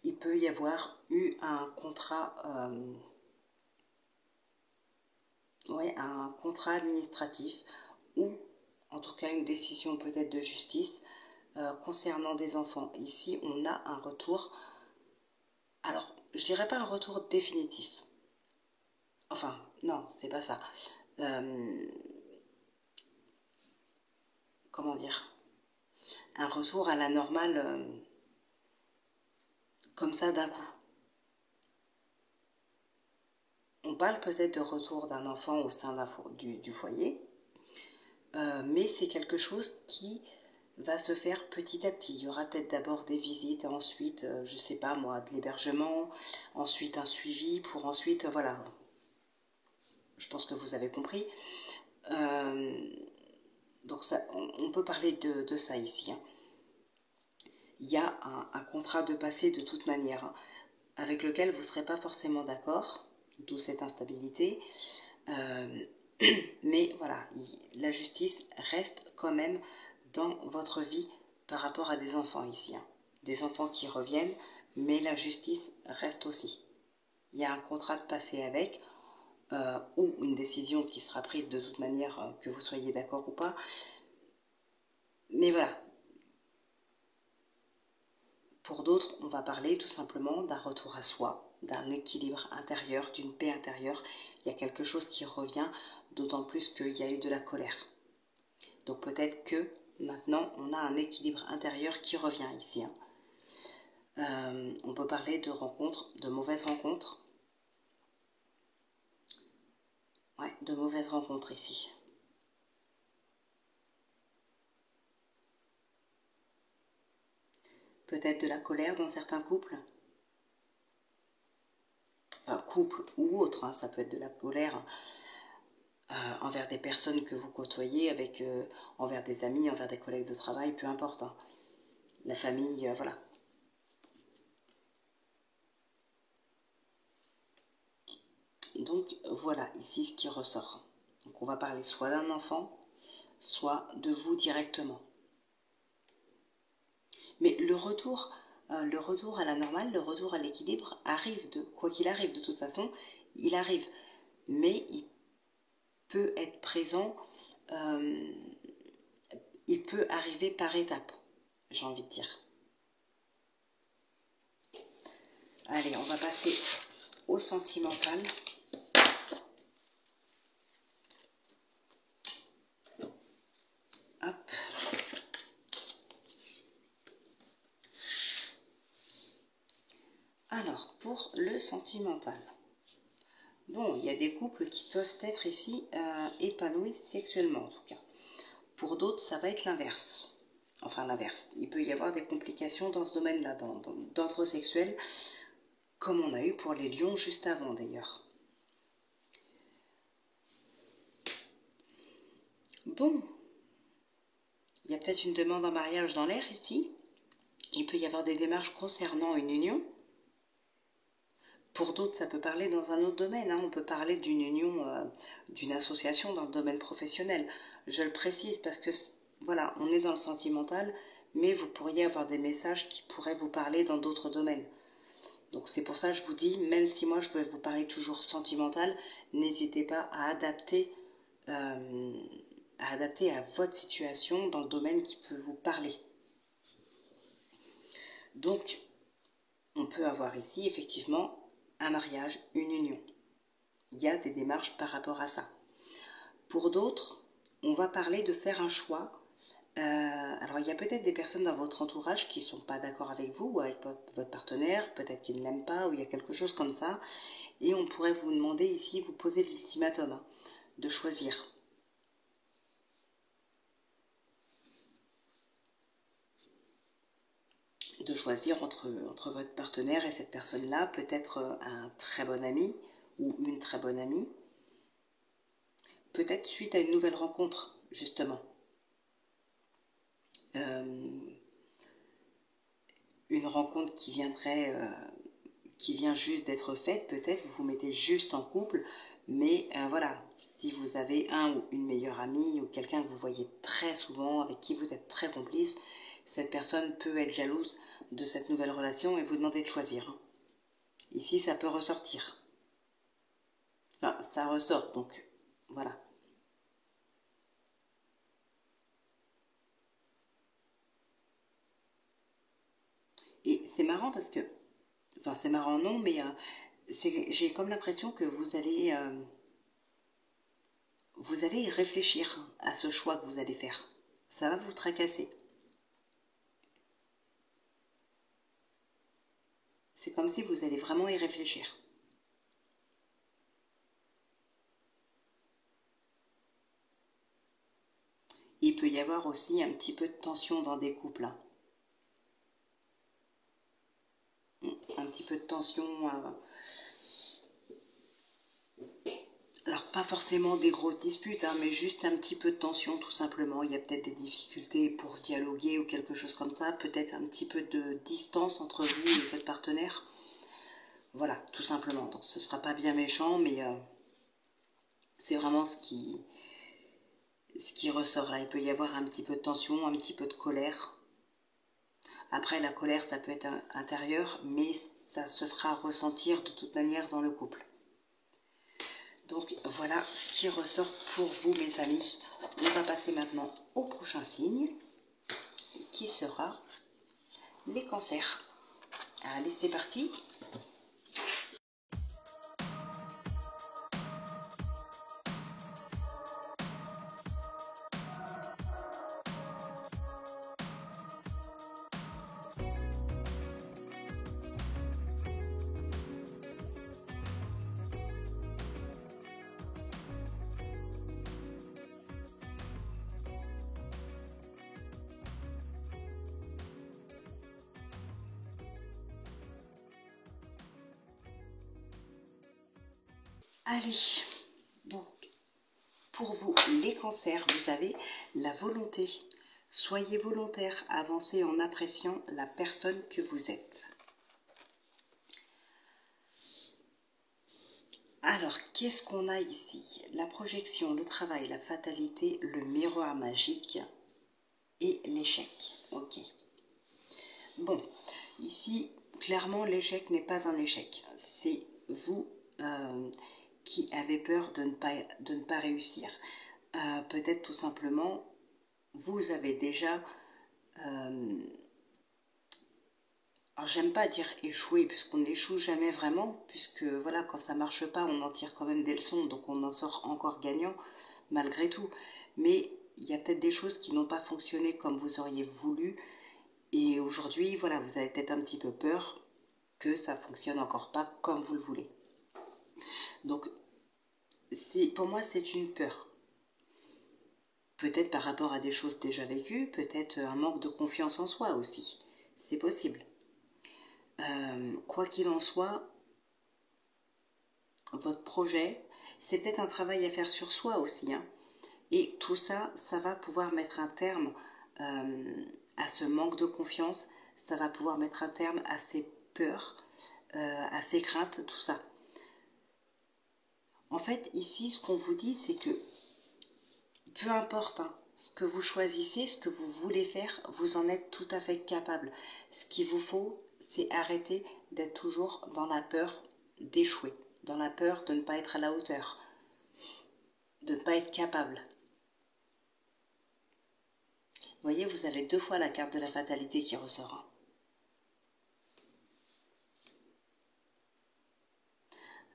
Il peut y avoir eu un contrat, un contrat administratif ou en tout cas une décision peut-être de justice concernant des enfants. Ici, on a un retour, alors je dirais pas un retour définitif. Enfin, non, c'est pas ça. Comment dire? Un retour à la normale comme ça d'un coup. On parle peut-être de retour d'un enfant au sein du foyer, mais c'est quelque chose qui va se faire petit à petit. Il y aura peut-être d'abord des visites, ensuite, je sais pas moi, de l'hébergement, ensuite un suivi, pour ensuite, voilà. Je pense que vous avez compris. Donc ça, on peut parler de ça ici, hein. Il y a un contrat de passé de toute manière, hein, avec lequel vous ne serez pas forcément d'accord, d'où cette instabilité. Mais voilà, la justice reste quand même dans votre vie par rapport à des enfants ici, hein. Des enfants qui reviennent, mais la justice reste aussi. Il y a un contrat de passé avec. ou une décision qui sera prise de toute manière, que vous soyez d'accord ou pas. Mais voilà. Pour d'autres, on va parler tout simplement d'un retour à soi, d'un équilibre intérieur, d'une paix intérieure. Il y a quelque chose qui revient, d'autant plus qu'il y a eu de la colère. Donc peut-être que maintenant, on a un équilibre intérieur qui revient ici. On peut parler de rencontres, de mauvaises rencontres. Ouais, de mauvaises rencontres ici. Peut-être de la colère dans certains couples. Enfin, couple ou autre, ça peut être de la colère envers des personnes que vous côtoyez, envers des amis, envers des collègues de travail, peu importe. La famille, voilà. Donc voilà ici ce qui ressort. Donc on va parler soit d'un enfant, soit de vous directement. Mais le retour à la normale, le retour à l'équilibre arrive, quoi qu'il arrive, de toute façon, il arrive. Mais il peut être présent, il peut arriver par étapes, j'ai envie de dire. Allez, on va passer au sentimental. Hop. Alors, pour le sentimental. Bon, il y a des couples qui peuvent être ici épanouis sexuellement en tout cas. Pour d'autres, ça va être l'inverse. Enfin, l'inverse. Il peut y avoir des complications dans ce domaine-là, d'ordre sexuel, comme on a eu pour les lions juste avant d'ailleurs. Bon, il y a peut-être une demande en mariage dans l'air ici. Il peut y avoir des démarches concernant une union. Pour d'autres, ça peut parler dans un autre domaine. On peut parler d'une union, d'une association dans le domaine professionnel. Je le précise parce que, voilà, on est dans le sentimental, mais vous pourriez avoir des messages qui pourraient vous parler dans d'autres domaines. Donc c'est pour ça que je vous dis, même si moi je veux vous parler toujours sentimental, n'hésitez pas à adapter à votre situation dans le domaine qui peut vous parler. Donc, on peut avoir ici effectivement un mariage, une union. Il y a des démarches par rapport à ça. Pour d'autres, on va parler de faire un choix. Alors, il y a peut-être des personnes dans votre entourage qui ne sont pas d'accord avec vous ou avec votre partenaire, peut-être qu'ils ne l'aiment pas ou il y a quelque chose comme ça. Et on pourrait vous demander ici, vous poser l'ultimatum, de choisir. De choisir entre votre partenaire et cette personne-là, peut-être un très bon ami ou une très bonne amie, peut-être suite à une nouvelle rencontre, justement. Une rencontre qui vient juste d'être faite, peut-être vous vous mettez juste en couple, mais voilà, si vous avez un ou une meilleure amie ou quelqu'un que vous voyez très souvent, avec qui vous êtes très complice, cette personne peut être jalouse de cette nouvelle relation et vous demander de choisir. Ici, ça peut ressortir. Enfin, ça ressort, donc voilà. Et c'est marrant parce que, enfin c'est marrant non, mais j'ai comme l'impression que vous allez y réfléchir à ce choix que vous allez faire. Ça va vous tracasser. C'est comme si vous allez vraiment y réfléchir. Il peut y avoir aussi un petit peu de tension dans des couples. Un petit peu de tension. Alors pas forcément des grosses disputes, mais juste un petit peu de tension tout simplement. Il y a peut-être des difficultés pour dialoguer ou quelque chose comme ça. Peut-être un petit peu de distance entre vous et votre partenaire. Voilà, tout simplement. Donc ce ne sera pas bien méchant, mais c'est vraiment ce qui ressort là. Il peut y avoir un petit peu de tension, un petit peu de colère. Après, la colère, ça peut être intérieur, mais ça se fera ressentir de toute manière dans le couple. Donc voilà ce qui ressort pour vous, mes amis. On va passer maintenant au prochain signe, qui sera les cancers. Allez, c'est parti. Allez, donc pour vous, les cancers, vous avez la volonté. Soyez volontaire, avancez en appréciant la personne que vous êtes. Alors, qu'est-ce qu'on a ici? La projection, le travail, la fatalité, le miroir magique et l'échec. Ok. Bon, ici, clairement, l'échec n'est pas un échec. C'est vous qui avez peur de ne pas réussir. Peut-être tout simplement, vous avez déjà... alors j'aime pas dire échouer, puisqu'on n'échoue jamais vraiment, puisque voilà, quand ça marche pas, on en tire quand même des leçons, donc on en sort encore gagnant, malgré tout. Mais il y a peut-être des choses qui n'ont pas fonctionné comme vous auriez voulu, et aujourd'hui, voilà, vous avez peut-être un petit peu peur que ça fonctionne encore pas comme vous le voulez. Donc, pour moi, c'est une peur. Peut-être par rapport à des choses déjà vécues, peut-être un manque de confiance en soi aussi. C'est possible. Quoi qu'il en soit, votre projet, c'est peut-être un travail à faire sur soi aussi. Hein. Et tout ça, ça va pouvoir mettre un terme à ce manque de confiance. Ça va pouvoir mettre un terme à ces peurs, à ces craintes, tout ça. En fait, ici, ce qu'on vous dit, c'est que peu importe ce que vous choisissez, ce que vous voulez faire, vous en êtes tout à fait capable. Ce qu'il vous faut, c'est arrêter d'être toujours dans la peur d'échouer, dans la peur de ne pas être à la hauteur, de ne pas être capable. Vous voyez, vous avez 2 fois la carte de la fatalité qui ressort.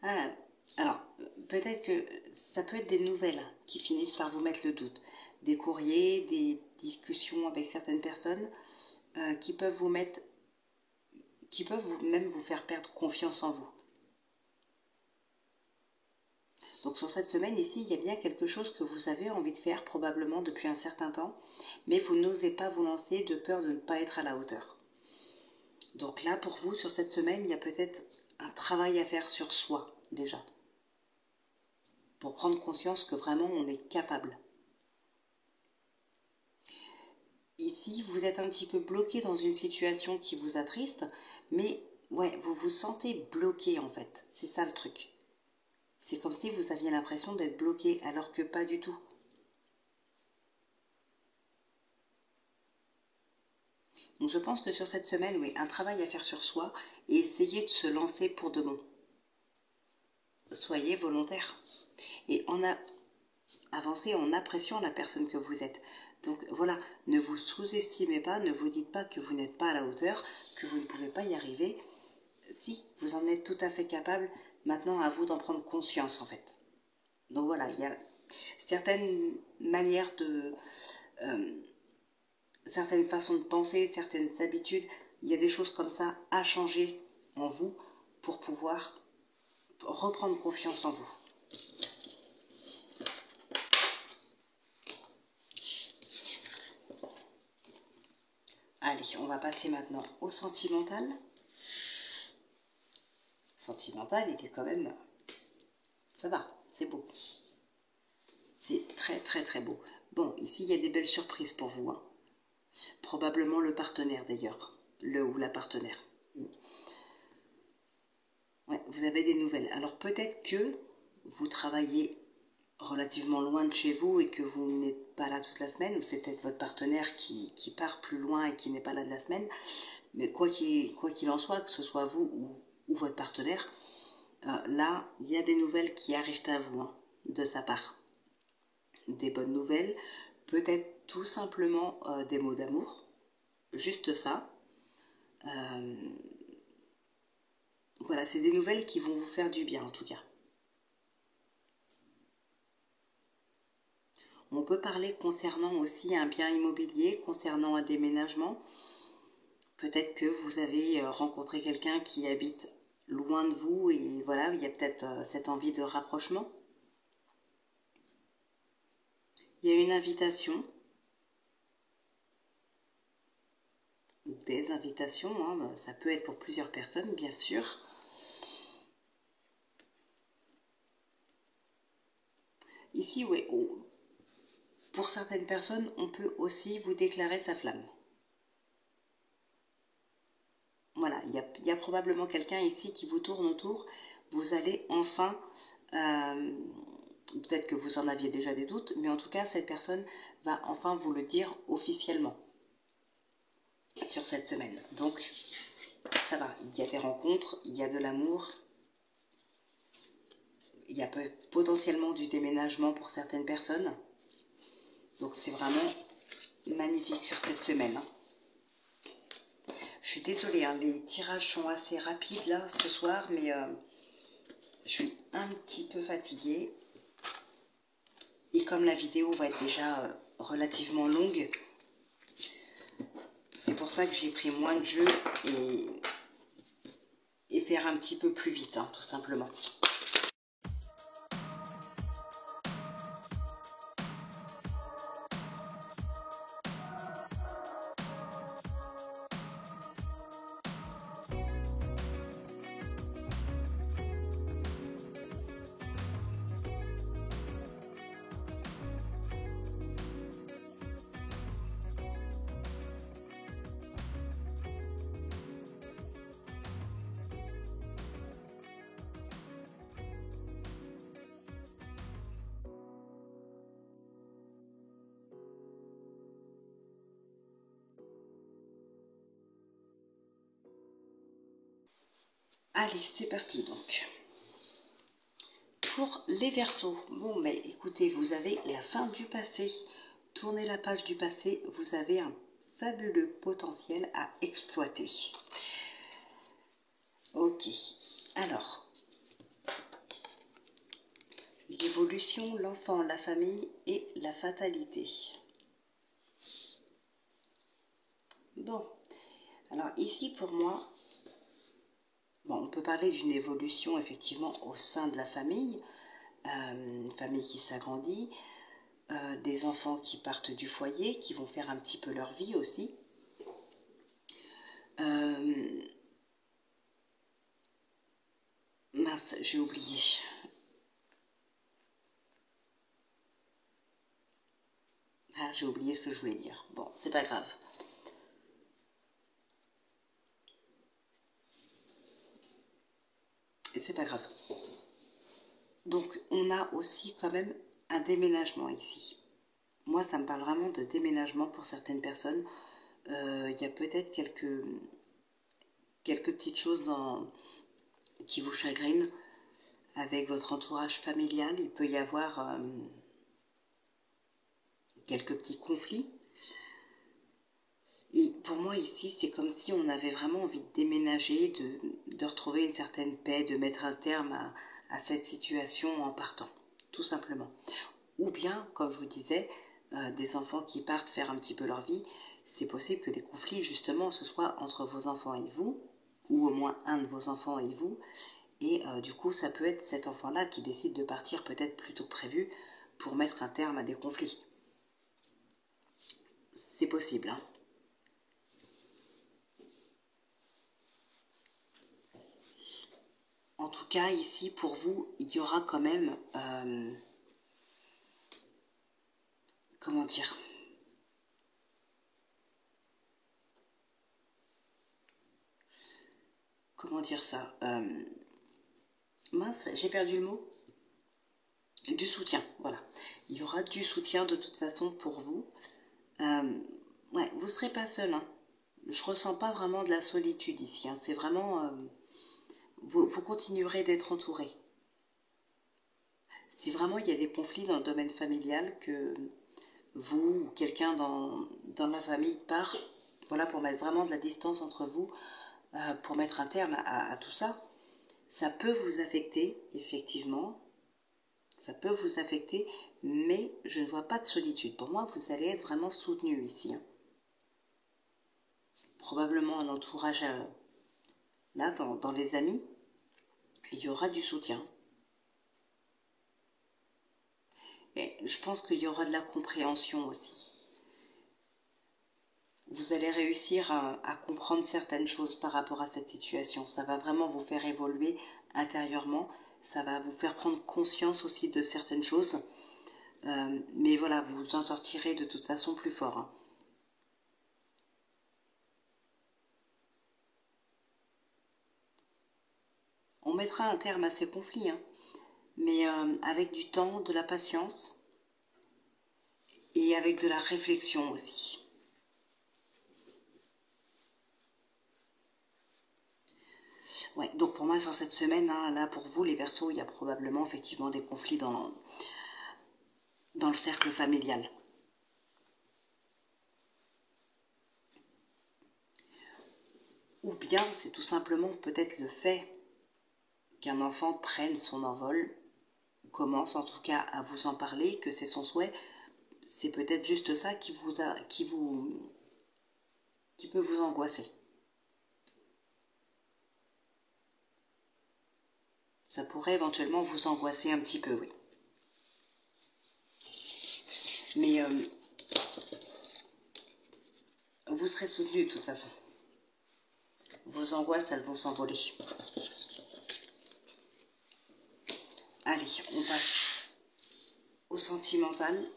Ah, alors, peut-être que ça peut être des nouvelles qui finissent par vous mettre le doute. Des courriers, des discussions avec certaines personnes qui peuvent même vous faire perdre confiance en vous. Donc sur cette semaine ici, il y a bien quelque chose que vous avez envie de faire probablement depuis un certain temps, mais vous n'osez pas vous lancer de peur de ne pas être à la hauteur. Donc là, pour vous, sur cette semaine, il y a peut-être un travail à faire sur soi déjà, pour prendre conscience que vraiment on est capable. Ici, vous êtes un petit peu bloqué dans une situation qui vous attriste, mais ouais, vous vous sentez bloqué en fait. C'est ça le truc. C'est comme si vous aviez l'impression d'être bloqué, alors que pas du tout. Donc je pense que sur cette semaine, oui, un travail à faire sur soi et essayer de se lancer pour de bon. Soyez volontaire et avancez en appréciant la personne que vous êtes. Donc voilà, ne vous sous-estimez pas, ne vous dites pas que vous n'êtes pas à la hauteur, que vous ne pouvez pas y arriver. Si, vous en êtes tout à fait capable, maintenant à vous d'en prendre conscience en fait. Donc voilà, il y a certaines manières certaines façons de penser, certaines habitudes, il y a des choses comme ça à changer en vous pour pouvoir reprendre confiance en vous. Allez, on va passer maintenant au sentimental. Sentimental, il est quand même... Ça va, c'est beau. C'est très très très beau. Bon, ici il y a des belles surprises pour vous. Hein. Probablement le partenaire d'ailleurs. Le ou la partenaire. Ouais, vous avez des nouvelles. Alors peut-être que vous travaillez relativement loin de chez vous et que vous n'êtes pas là toute la semaine, ou c'est peut-être votre partenaire qui part plus loin et qui n'est pas là de la semaine. Mais quoi qu'il en soit, que ce soit vous ou votre partenaire, là, il y a des nouvelles qui arrivent à vous, hein, de sa part. Des bonnes nouvelles, peut-être tout simplement des mots d'amour, juste ça. Voilà, c'est des nouvelles qui vont vous faire du bien en tout cas. On peut parler concernant aussi un bien immobilier, concernant un déménagement. Peut-être que vous avez rencontré quelqu'un qui habite loin de vous et voilà, il y a peut-être cette envie de rapprochement. Il y a une invitation, des invitations, hein, ça peut être pour plusieurs personnes bien sûr. Ici, oui, pour certaines personnes, on peut aussi vous déclarer sa flamme. Voilà, il y a probablement quelqu'un ici qui vous tourne autour. Vous allez enfin, peut-être que vous en aviez déjà des doutes, mais en tout cas, cette personne va enfin vous le dire officiellement sur cette semaine. Donc, ça va, il y a des rencontres, il y a de l'amour, il y a potentiellement du déménagement pour certaines personnes. Donc, c'est vraiment magnifique sur cette semaine. Je suis désolée, hein, les tirages sont assez rapides là ce soir, mais je suis un petit peu fatiguée. Et comme la vidéo va être déjà relativement longue, c'est pour ça que j'ai pris moins de jeux et faire un petit peu plus vite, hein, tout simplement. Allez, c'est parti donc. Pour les Verseaux, bon, mais écoutez, vous avez la fin du passé. Tournez la page du passé, vous avez un fabuleux potentiel à exploiter. Ok, alors, l'évolution, l'enfant, la famille et la fatalité. Bon, alors ici pour moi, bon, on peut parler d'une évolution effectivement au sein de la famille, une famille qui s'agrandit, des enfants qui partent du foyer, qui vont faire un petit peu leur vie aussi. Mince, j'ai oublié. Ah, j'ai oublié ce que je voulais dire. Bon, c'est pas grave. C'est pas grave. Donc, on a aussi quand même un déménagement ici. Moi, ça me parle vraiment de déménagement pour certaines personnes. Il y a peut-être quelques petites choses qui vous chagrinent avec votre entourage familial. Il peut y avoir quelques petits conflits. Et pour moi ici, c'est comme si on avait vraiment envie de déménager, de retrouver une certaine paix, de mettre un terme à cette situation en partant, tout simplement. Ou bien, comme je vous disais, des enfants qui partent faire un petit peu leur vie, c'est possible que les conflits, justement, ce soit entre vos enfants et vous, ou au moins un de vos enfants et vous, et du coup, ça peut être cet enfant-là qui décide de partir peut-être plus tôt que prévu pour mettre un terme à des conflits. C'est possible, hein. En tout cas, ici, pour vous, il y aura quand même... comment dire? Comment dire ça? Mince, j'ai perdu le mot. Du soutien, voilà. Il y aura du soutien de toute façon pour vous. Ouais, vous ne serez pas seul, hein. Je ressens pas vraiment de la solitude ici, hein. C'est vraiment... vous continuerez d'être entouré. Si vraiment il y a des conflits dans le domaine familial, que vous ou quelqu'un dans la famille part, voilà, pour mettre vraiment de la distance entre vous, pour mettre un terme à tout ça, ça peut vous affecter, effectivement, ça peut vous affecter, mais je ne vois pas de solitude. Pour moi, vous allez être vraiment soutenu ici. Probablement un entourage, là, dans les amis, il y aura du soutien. Et je pense qu'il y aura de la compréhension aussi. Vous allez réussir à comprendre certaines choses par rapport à cette situation. Ça va vraiment vous faire évoluer intérieurement. Ça va vous faire prendre conscience aussi de certaines choses. Mais voilà, vous en sortirez de toute façon plus fort. On mettra un terme à ces conflits, mais avec du temps, de la patience et avec de la réflexion aussi. Ouais, donc pour moi sur cette semaine, là pour vous les Verseaux, il y a probablement effectivement des conflits dans le cercle familial. Ou bien c'est tout simplement peut-être le fait qu'un enfant prenne son envol, commence en tout cas à vous en parler, que c'est son souhait. C'est peut-être juste ça qui peut vous angoisser. Ça pourrait éventuellement vous angoisser un petit peu, oui. Mais vous serez soutenu de toute façon. Vos angoisses, elles vont s'envoler. Allez, on passe au sentimental.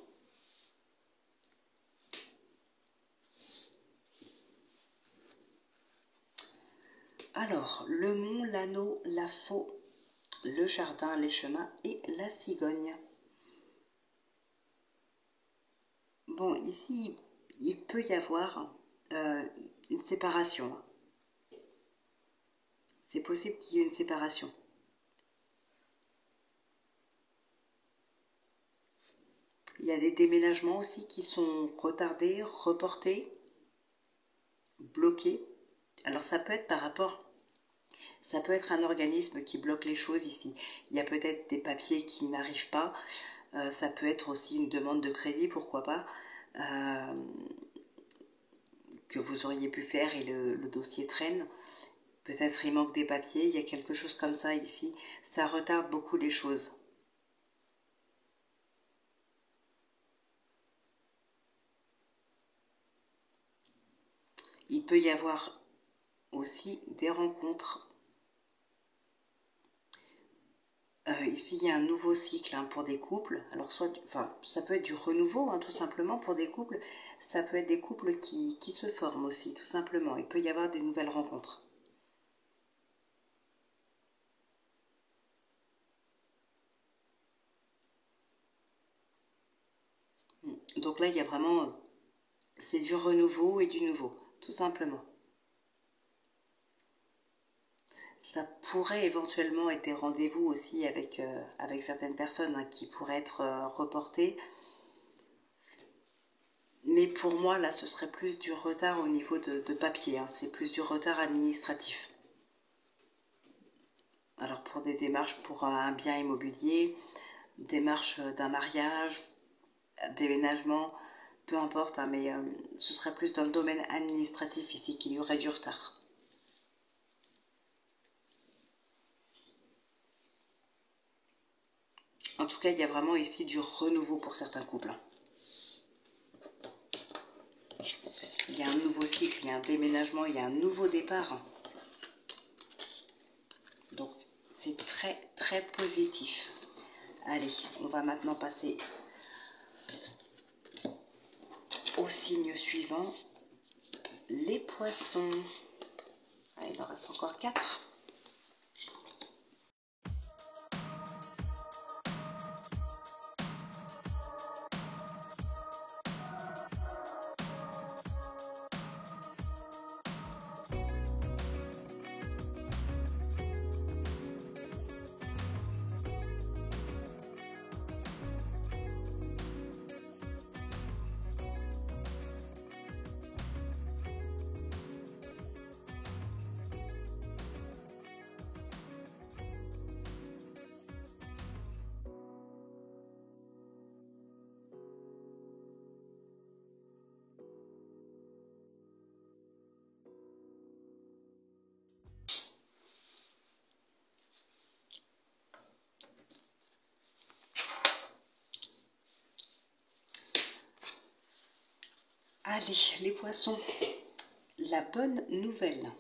Alors, le mont, l'anneau, la faux, le jardin, les chemins et la cigogne. Bon, ici, il peut y avoir une séparation. C'est possible qu'il y ait une séparation. Il y a des déménagements aussi qui sont retardés, reportés, bloqués. Alors ça peut être ça peut être un organisme qui bloque les choses ici. Il y a peut-être des papiers qui n'arrivent pas. Ça peut être aussi une demande de crédit, pourquoi pas, que vous auriez pu faire et le dossier traîne. Peut-être il manque des papiers, il y a quelque chose comme ça ici. Ça retarde beaucoup les choses. Il peut y avoir aussi des rencontres. Ici, il y a un nouveau cycle pour des couples. Alors, ça peut être du renouveau, tout simplement, pour des couples. Ça peut être des couples qui se forment aussi, tout simplement. Il peut y avoir des nouvelles rencontres. Donc là, il y a vraiment... C'est du renouveau et du nouveau, tout simplement. Ça pourrait éventuellement être des rendez-vous aussi avec certaines personnes qui pourraient être reportés. Mais pour moi, là, ce serait plus du retard au niveau de papier. C'est plus du retard administratif. Alors pour des démarches pour un bien immobilier, démarche d'un mariage, déménagement, peu importe, mais ce serait plus dans le domaine administratif ici qu'il y aurait du retard. En tout cas, il y a vraiment ici du renouveau pour certains couples. Il y a un nouveau cycle, il y a un déménagement, il y a un nouveau départ. Donc, c'est très, très positif. Allez, on va maintenant passer au signe suivant, les poissons. Allez, il en reste encore 4. Allez, les poissons, la bonne nouvelle.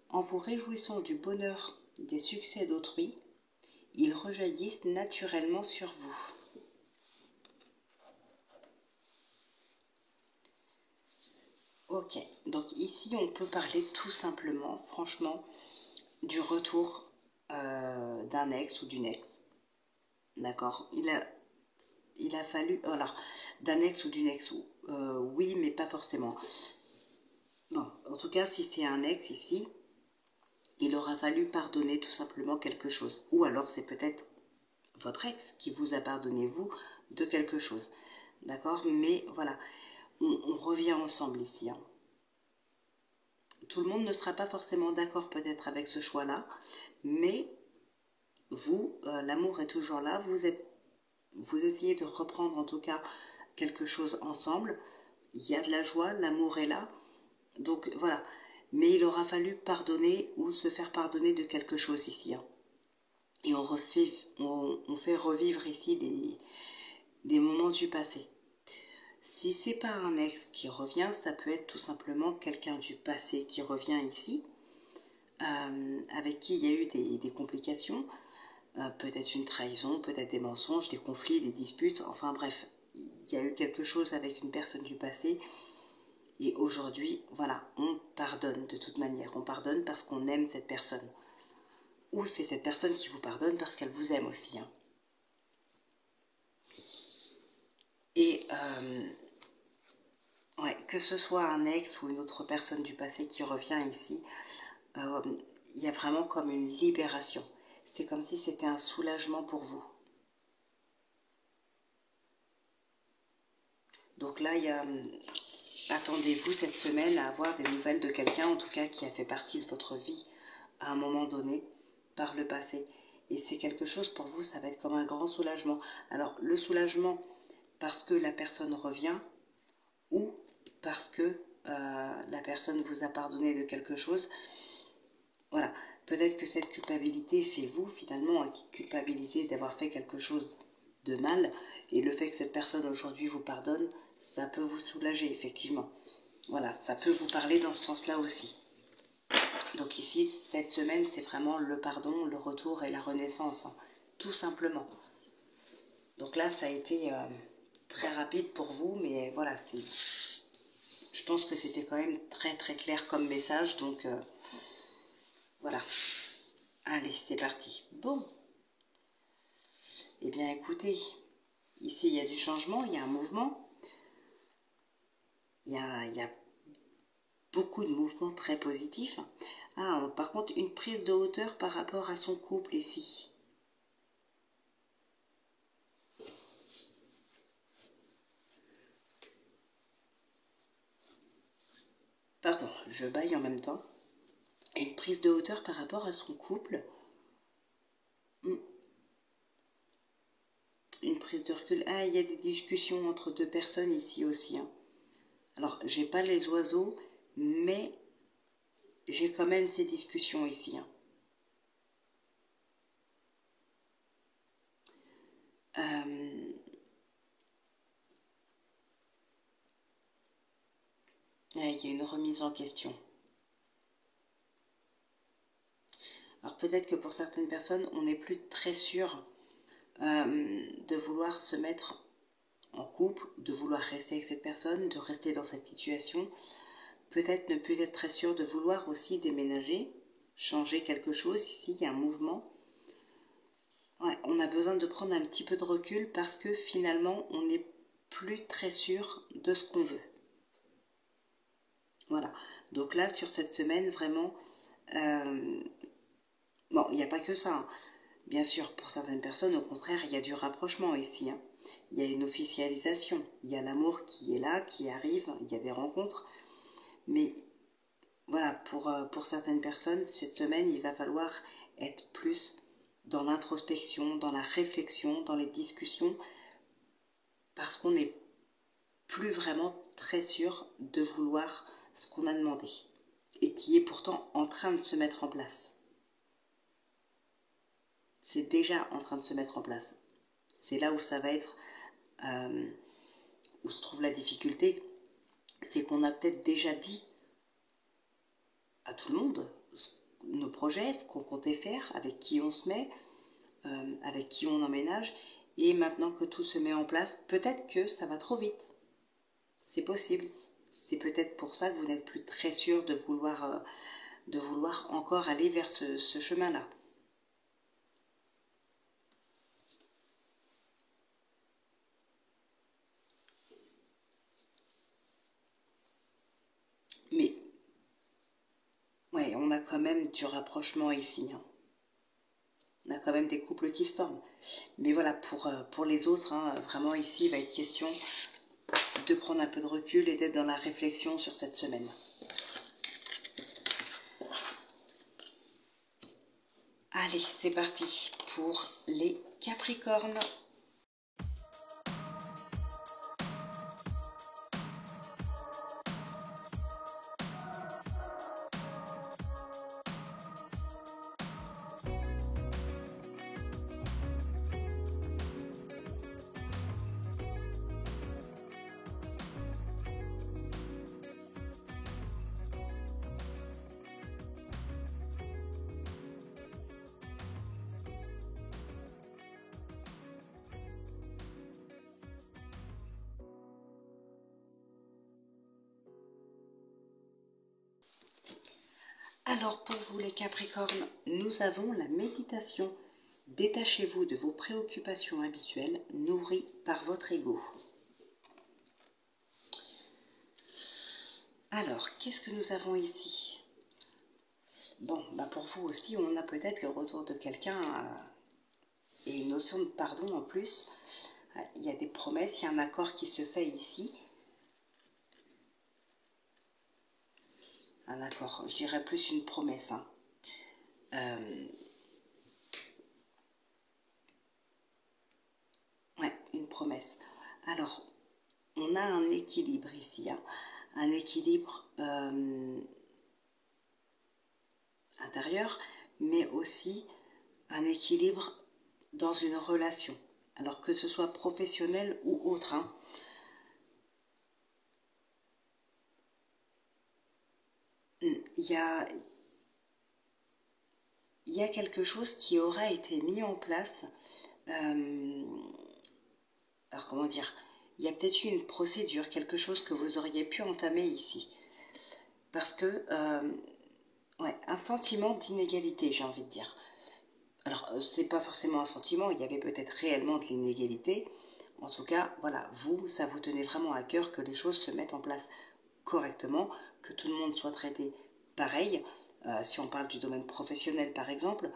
En vous réjouissant du bonheur des succès d'autrui, ils rejaillissent naturellement sur vous. Ok, donc ici on peut parler tout simplement, franchement, du retour d'un ex ou d'une ex. D'accord, il a fallu, alors, d'un ex ou d'une ex, oui, mais pas forcément. Bon, en tout cas, si c'est un ex ici, il aura fallu pardonner tout simplement quelque chose. Ou alors c'est peut-être votre ex qui vous a pardonné, vous, de quelque chose. D'accord, mais voilà, on revient ensemble ici. Hein. Tout le monde ne sera pas forcément d'accord peut-être avec ce choix-là, mais vous, l'amour est toujours là, vous essayez de reprendre en tout cas quelque chose ensemble, il y a de la joie, l'amour est là, donc voilà, mais il aura fallu pardonner ou se faire pardonner de quelque chose ici. Hein. Et on fait revivre ici des moments du passé. Si c'est pas un ex qui revient, ça peut être tout simplement quelqu'un du passé qui revient ici, avec qui il y a eu des complications, peut-être une trahison, peut-être des mensonges, des conflits, des disputes, enfin bref, il y a eu quelque chose avec une personne du passé. Et aujourd'hui, voilà, on pardonne de toute manière. On pardonne parce qu'on aime cette personne. Ou c'est cette personne qui vous pardonne parce qu'elle vous aime aussi. Hein. Et ouais, que ce soit un ex ou une autre personne du passé qui revient ici, il y a vraiment comme une libération. C'est comme si c'était un soulagement pour vous. Donc là, attendez-vous cette semaine à avoir des nouvelles de quelqu'un, en tout cas qui a fait partie de votre vie à un moment donné, par le passé. Et c'est quelque chose pour vous, ça va être comme un grand soulagement. Alors, le soulagement parce que la personne revient ou parce que la personne vous a pardonné de quelque chose. Voilà, peut-être que cette culpabilité, c'est vous finalement qui culpabilisez d'avoir fait quelque chose de mal. Et le fait que cette personne aujourd'hui vous pardonne, ça peut vous soulager, effectivement. Voilà, ça peut vous parler dans ce sens-là aussi. Donc ici, cette semaine, c'est vraiment le pardon, le retour et la renaissance, hein, tout simplement. Donc là, ça a été très rapide pour vous, mais voilà, je pense que c'était quand même très très clair comme message, donc voilà. Allez, c'est parti. Bon. Eh bien, écoutez, ici, il y a du changement, il y a un mouvement. Il y a beaucoup de mouvements très positifs. Ah, par contre, une prise de hauteur par rapport à son couple ici. Pardon, je baille en même temps. Une prise de hauteur par rapport à son couple. Une prise de recul. Ah, il y a des discussions entre deux personnes ici aussi. Hein. Alors, j'ai pas les oiseaux, mais j'ai quand même ces discussions ici. Hein. Il y a une remise en question. Alors peut-être que pour certaines personnes, on n'est plus très sûr de vouloir se mettre en couple, de vouloir rester avec cette personne, de rester dans cette situation. Peut-être ne plus être très sûr de vouloir aussi déménager, changer quelque chose. Ici, il y a un mouvement. Ouais, on a besoin de prendre un petit peu de recul parce que finalement, on n'est plus très sûr de ce qu'on veut. Voilà. Donc là, sur cette semaine, vraiment, bon, il n'y a pas que ça. Hein. Bien sûr, pour certaines personnes, au contraire, il y a du rapprochement ici. Hein. Il y a une officialisation. Il y a l'amour qui est là, qui arrive. Il y a des rencontres. Mais voilà, pour certaines personnes, cette semaine, il va falloir être plus dans l'introspection, dans la réflexion, dans les discussions, parce qu'on n'est plus vraiment très sûr de vouloir ce qu'on a demandé et qui est pourtant en train de se mettre en place. C'est déjà en train de se mettre en place. C'est là où ça va être, où se trouve la difficulté. c'est qu'on a peut-être déjà dit à tout le monde nos projets, ce qu'on comptait faire, avec qui on se met, avec qui on emménage. Et maintenant que tout se met en place, peut-être que ça va trop vite. C'est possible. C'est peut-être pour ça que vous n'êtes plus très sûr de vouloir encore aller vers ce chemin-là. Mais, ouais, on a quand même du rapprochement ici. Hein. On a quand même des couples qui se forment. Mais voilà, pour les autres, hein, vraiment ici, il va être question de prendre un peu de recul et d'être dans la réflexion sur cette semaine. Allez, c'est parti pour les Capricornes. Alors pour vous les Capricornes, nous avons la méditation. Détachez-vous de vos préoccupations habituelles, nourries par votre ego. Alors, qu'est-ce que nous avons ici? Bon, pour vous aussi, on a peut-être le retour de quelqu'un et une notion de pardon en plus. Il y a des promesses, il y a un accord qui se fait ici. Un accord, je dirais plus une promesse. Hein. Ouais, une promesse. Alors, on a un équilibre ici. Hein. Un équilibre intérieur, mais aussi un équilibre dans une relation. Alors que ce soit professionnel ou autre. Hein. Il y a quelque chose qui aurait été mis en place. Alors comment dire? Il y a peut-être eu une procédure, quelque chose que vous auriez pu entamer ici. Parce que, ouais, un sentiment d'inégalité, j'ai envie de dire. Alors, c'est pas forcément un sentiment, il y avait peut-être réellement de l'inégalité. En tout cas, voilà, ça vous tenait vraiment à cœur que les choses se mettent en place correctement, que tout le monde soit traité pareil, si on parle du domaine professionnel par exemple.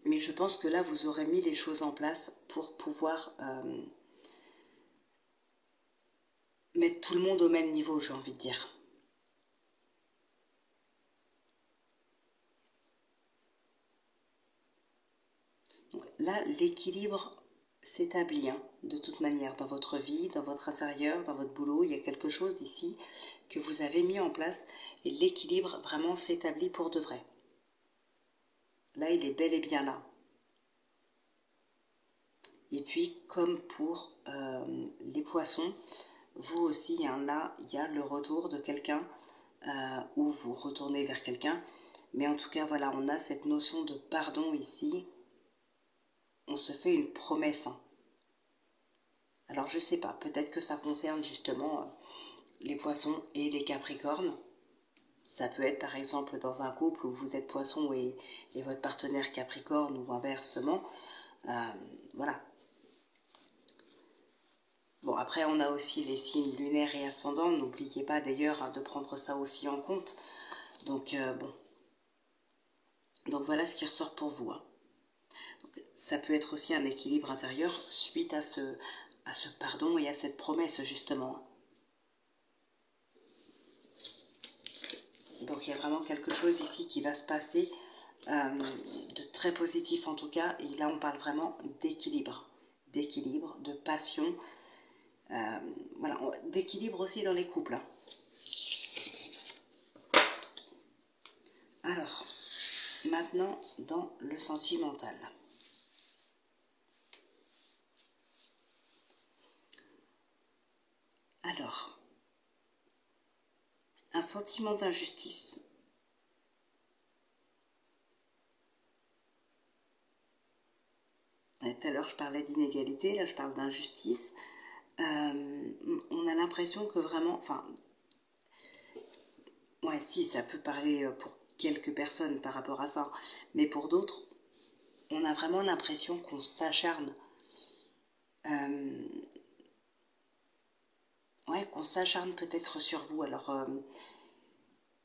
Mais je pense que là, vous aurez mis les choses en place pour pouvoir mettre tout le monde au même niveau, j'ai envie de dire. Donc là, l'équilibre s'établit, hein, de toute manière, dans votre vie, dans votre intérieur, dans votre boulot. Il y a quelque chose ici que vous avez mis en place et l'équilibre vraiment s'établit pour de vrai. Là, il est bel et bien là. Et puis, comme pour les poissons, vous aussi, hein, là, il y a le retour de quelqu'un ou vous retournez vers quelqu'un. Mais en tout cas, voilà, on a cette notion de pardon ici. On se fait une promesse. Hein. Alors, je sais pas, peut-être que ça concerne justement les poissons et les capricornes. Ça peut être par exemple dans un couple où vous êtes poisson et votre partenaire capricorne ou inversement. Voilà. Bon, après, on a aussi les signes lunaires et ascendants. N'oubliez pas d'ailleurs, hein, de prendre ça aussi en compte. Donc, bon. Donc, voilà ce qui ressort pour vous. Hein. Donc, ça peut être aussi un équilibre intérieur suite à ce pardon et à cette promesse, justement. Donc, il y a vraiment quelque chose ici qui va se passer de très positif en tout cas. Et là, on parle vraiment d'équilibre. D'équilibre, de passion. Voilà, d'équilibre aussi dans les couples. Hein. Alors, maintenant, dans le sentimental. Alors, un sentiment d'injustice. Tout à l'heure, je parlais d'inégalité, là, je parle d'injustice. On a l'impression que vraiment... Enfin, ouais, si, ça peut parler pour quelques personnes par rapport à ça, mais pour d'autres, on a vraiment l'impression qu'on s'acharne. Ouais, qu'on s'acharne peut-être sur vous. Alors,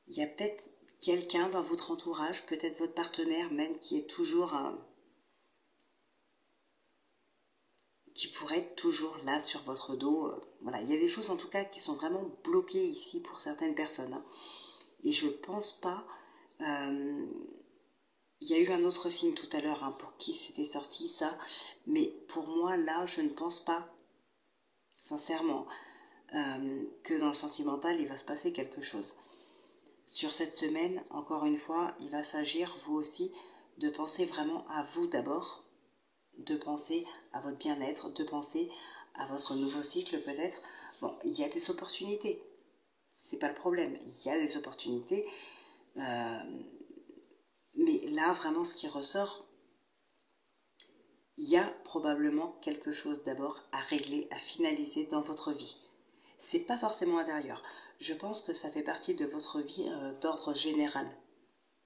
il y a peut-être quelqu'un dans votre entourage, peut-être votre partenaire même, qui est toujours... qui pourrait être toujours là sur votre dos. Voilà, il y a des choses en tout cas qui sont vraiment bloquées ici pour certaines personnes. Hein. Et je pense pas... il y a eu un autre signe tout à l'heure hein, pour qui c'était sorti ça, mais pour moi là je ne pense pas sincèrement que dans le sentimental il va se passer quelque chose. Sur cette semaine, encore une fois, il va s'agir vous aussi de penser vraiment à vous d'abord, de penser à votre bien-être, de penser à votre nouveau cycle peut-être. Bon, il y a des opportunités, c'est pas le problème, il y a des opportunités. Mais là, vraiment, ce qui ressort, il y a probablement quelque chose d'abord à régler, à finaliser dans votre vie. C'est pas forcément intérieur. Je pense que ça fait partie de votre vie d'ordre général.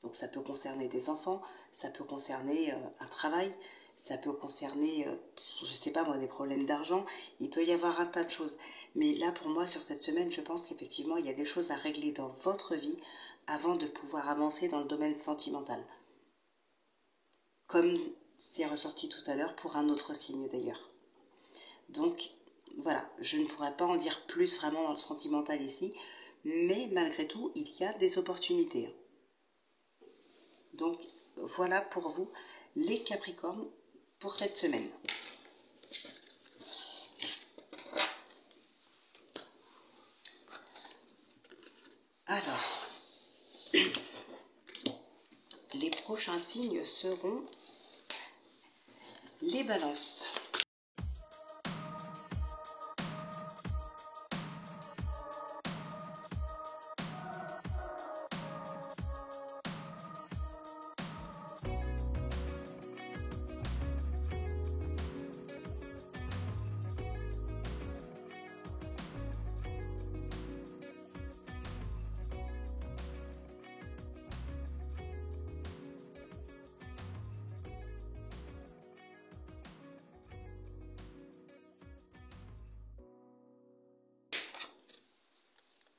Donc ça peut concerner des enfants, ça peut concerner un travail, ça peut concerner, je sais pas moi, des problèmes d'argent. Il peut y avoir un tas de choses. Mais là, pour moi, sur cette semaine, je pense qu'effectivement, il y a des choses à régler dans votre vie avant de pouvoir avancer dans le domaine sentimental. Comme c'est ressorti tout à l'heure pour un autre signe d'ailleurs. Donc voilà, je ne pourrais pas en dire plus vraiment dans le sentimental ici, mais malgré tout, il y a des opportunités. Donc voilà pour vous les Capricornes pour cette semaine. Alors, les prochains signes seront les Balances.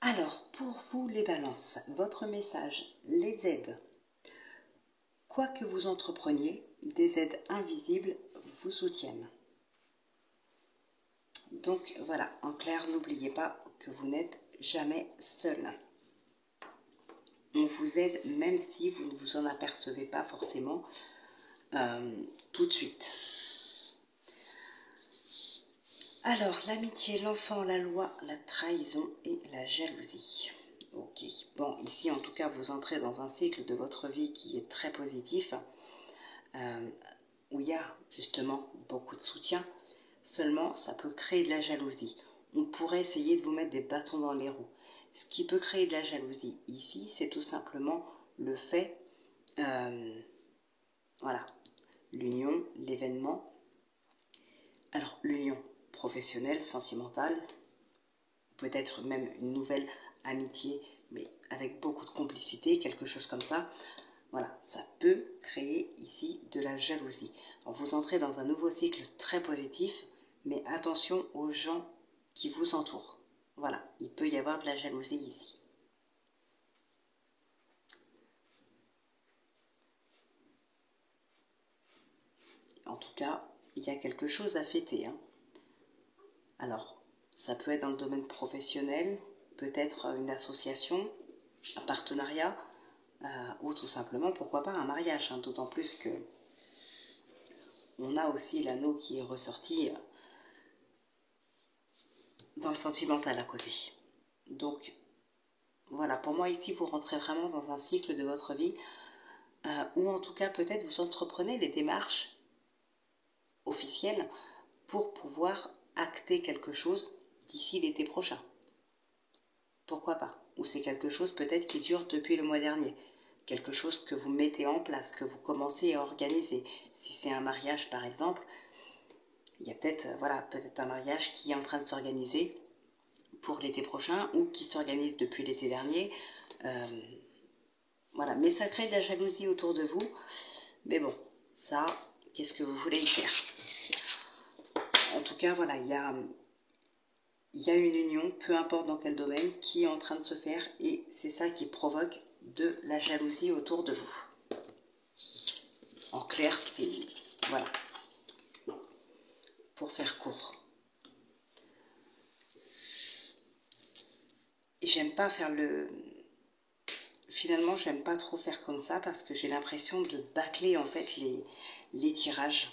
Alors, pour vous les Balances, votre message, les aides. Quoi que vous entrepreniez, des aides invisibles vous soutiennent. Donc voilà, en clair, n'oubliez pas que vous n'êtes jamais seul. On vous aide même si vous ne vous en apercevez pas forcément tout de suite. Alors, l'amitié, l'enfant, la loi, la trahison et la jalousie. Ok, bon, ici en tout cas, vous entrez dans un cycle de votre vie qui est très positif, où il y a justement beaucoup de soutien. Seulement, ça peut créer de la jalousie. On pourrait essayer de vous mettre des bâtons dans les roues. Ce qui peut créer de la jalousie ici, c'est tout simplement le fait, voilà, l'union, l'événement. Alors, l'union professionnelle, sentimentale, peut-être même une nouvelle amitié, mais avec beaucoup de complicité, quelque chose comme ça. Voilà, ça peut créer ici de la jalousie. Alors, vous entrez dans un nouveau cycle très positif, mais attention aux gens qui vous entourent. Voilà, il peut y avoir de la jalousie ici. En tout cas, il y a quelque chose à fêter. Hein. Alors, ça peut être dans le domaine professionnel, peut-être une association, un partenariat, ou tout simplement, pourquoi pas, un mariage. Hein, d'autant plus que on a aussi l'anneau qui est ressorti dans le sentimental à côté. Donc, voilà, pour moi ici, vous rentrez vraiment dans un cycle de votre vie, ou en tout cas, peut-être vous entreprenez des démarches officielles pour pouvoir acter quelque chose d'ici l'été prochain. Pourquoi pas? ou c'est quelque chose peut-être qui dure depuis le mois dernier, quelque chose que vous mettez en place, que vous commencez à organiser. Si c'est un mariage par exemple, il y a peut-être peut-être un mariage qui est en train de s'organiser pour l'été prochain ou qui s'organise depuis l'été dernier. Voilà, mais ça crée de la jalousie autour de vous. Mais bon, ça, qu'est-ce que vous voulez y faire? En tout cas, voilà, il y a une union, peu importe dans quel domaine, qui est en train de se faire et c'est ça qui provoque de la jalousie autour de vous. En clair, c'est... Voilà. Pour faire court. Et j'aime pas faire le... Finalement, j'aime pas trop faire comme ça parce que j'ai l'impression de bâcler en fait les tirages.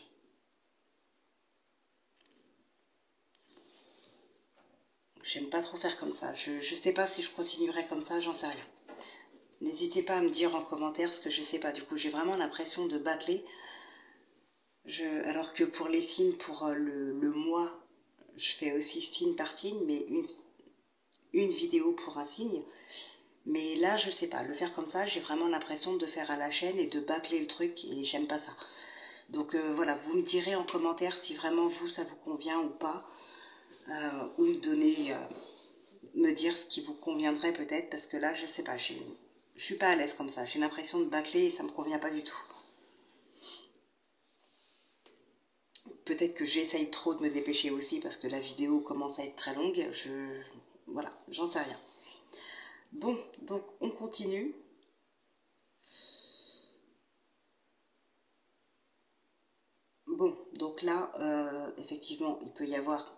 J'aime pas trop faire comme ça. Je sais pas si je continuerai comme ça, j'en sais rien. N'hésitez pas à me dire en commentaire ce que je sais pas. Du coup, j'ai vraiment l'impression de bâcler. Alors que pour les signes, pour le mois, je fais aussi signe par signe, mais une vidéo pour un signe. Mais là, je sais pas, le faire comme ça, j'ai vraiment l'impression de faire à la chaîne et de bâcler le truc et j'aime pas ça. Donc voilà, vous me direz en commentaire si vraiment vous, ça vous convient ou pas. Ou me dire ce qui vous conviendrait peut-être, parce que là, je sais pas, je suis pas à l'aise comme ça. J'ai l'impression de bâcler et ça me convient pas du tout. Peut-être que j'essaye trop de me dépêcher aussi parce que la vidéo commence à être très longue. Voilà, j'en sais rien. Bon, donc on continue. Bon, donc là, effectivement, il peut y avoir,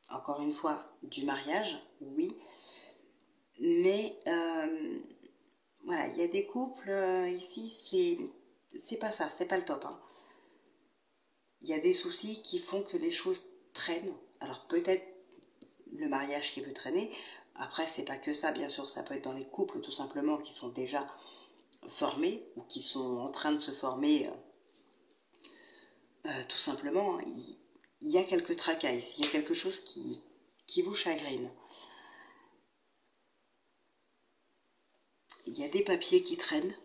encore une fois, du mariage, oui. Mais, voilà, il y a des couples, ici, c'est pas ça, c'est pas le top. Hein. Il y a des soucis qui font que les choses traînent. Alors peut-être le mariage qui peut traîner. Après, c'est pas que ça, bien sûr, ça peut être dans les couples tout simplement qui sont déjà formés ou qui sont en train de se former tout simplement. Il y a quelques tracas ici, il y a quelque chose qui vous chagrine. Il y a des papiers qui traînent.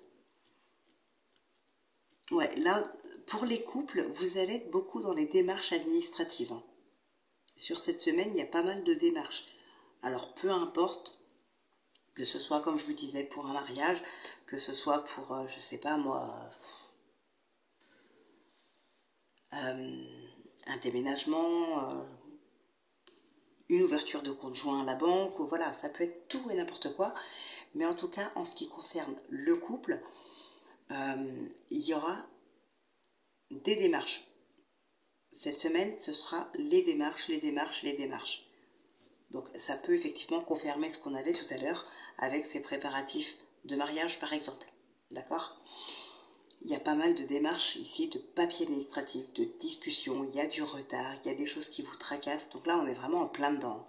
Ouais, là, pour les couples, vous allez être beaucoup dans les démarches administratives. Hein. Sur cette semaine, il y a pas mal de démarches. Alors, peu importe, que ce soit, comme je vous disais, pour un mariage, que ce soit pour, je sais pas moi, un déménagement, une ouverture de compte joint à la banque, ou voilà, ça peut être tout et n'importe quoi. Mais en tout cas, en ce qui concerne le couple, il y aura des démarches. Cette semaine, ce sera les démarches, les démarches, les démarches. Donc ça peut effectivement confirmer ce qu'on avait tout à l'heure avec ces préparatifs de mariage par exemple. D'accord ? Il y a pas mal de démarches ici, de papiers administratifs, de discussions, il y a du retard, il y a des choses qui vous tracassent. Donc là, on est vraiment en plein dedans.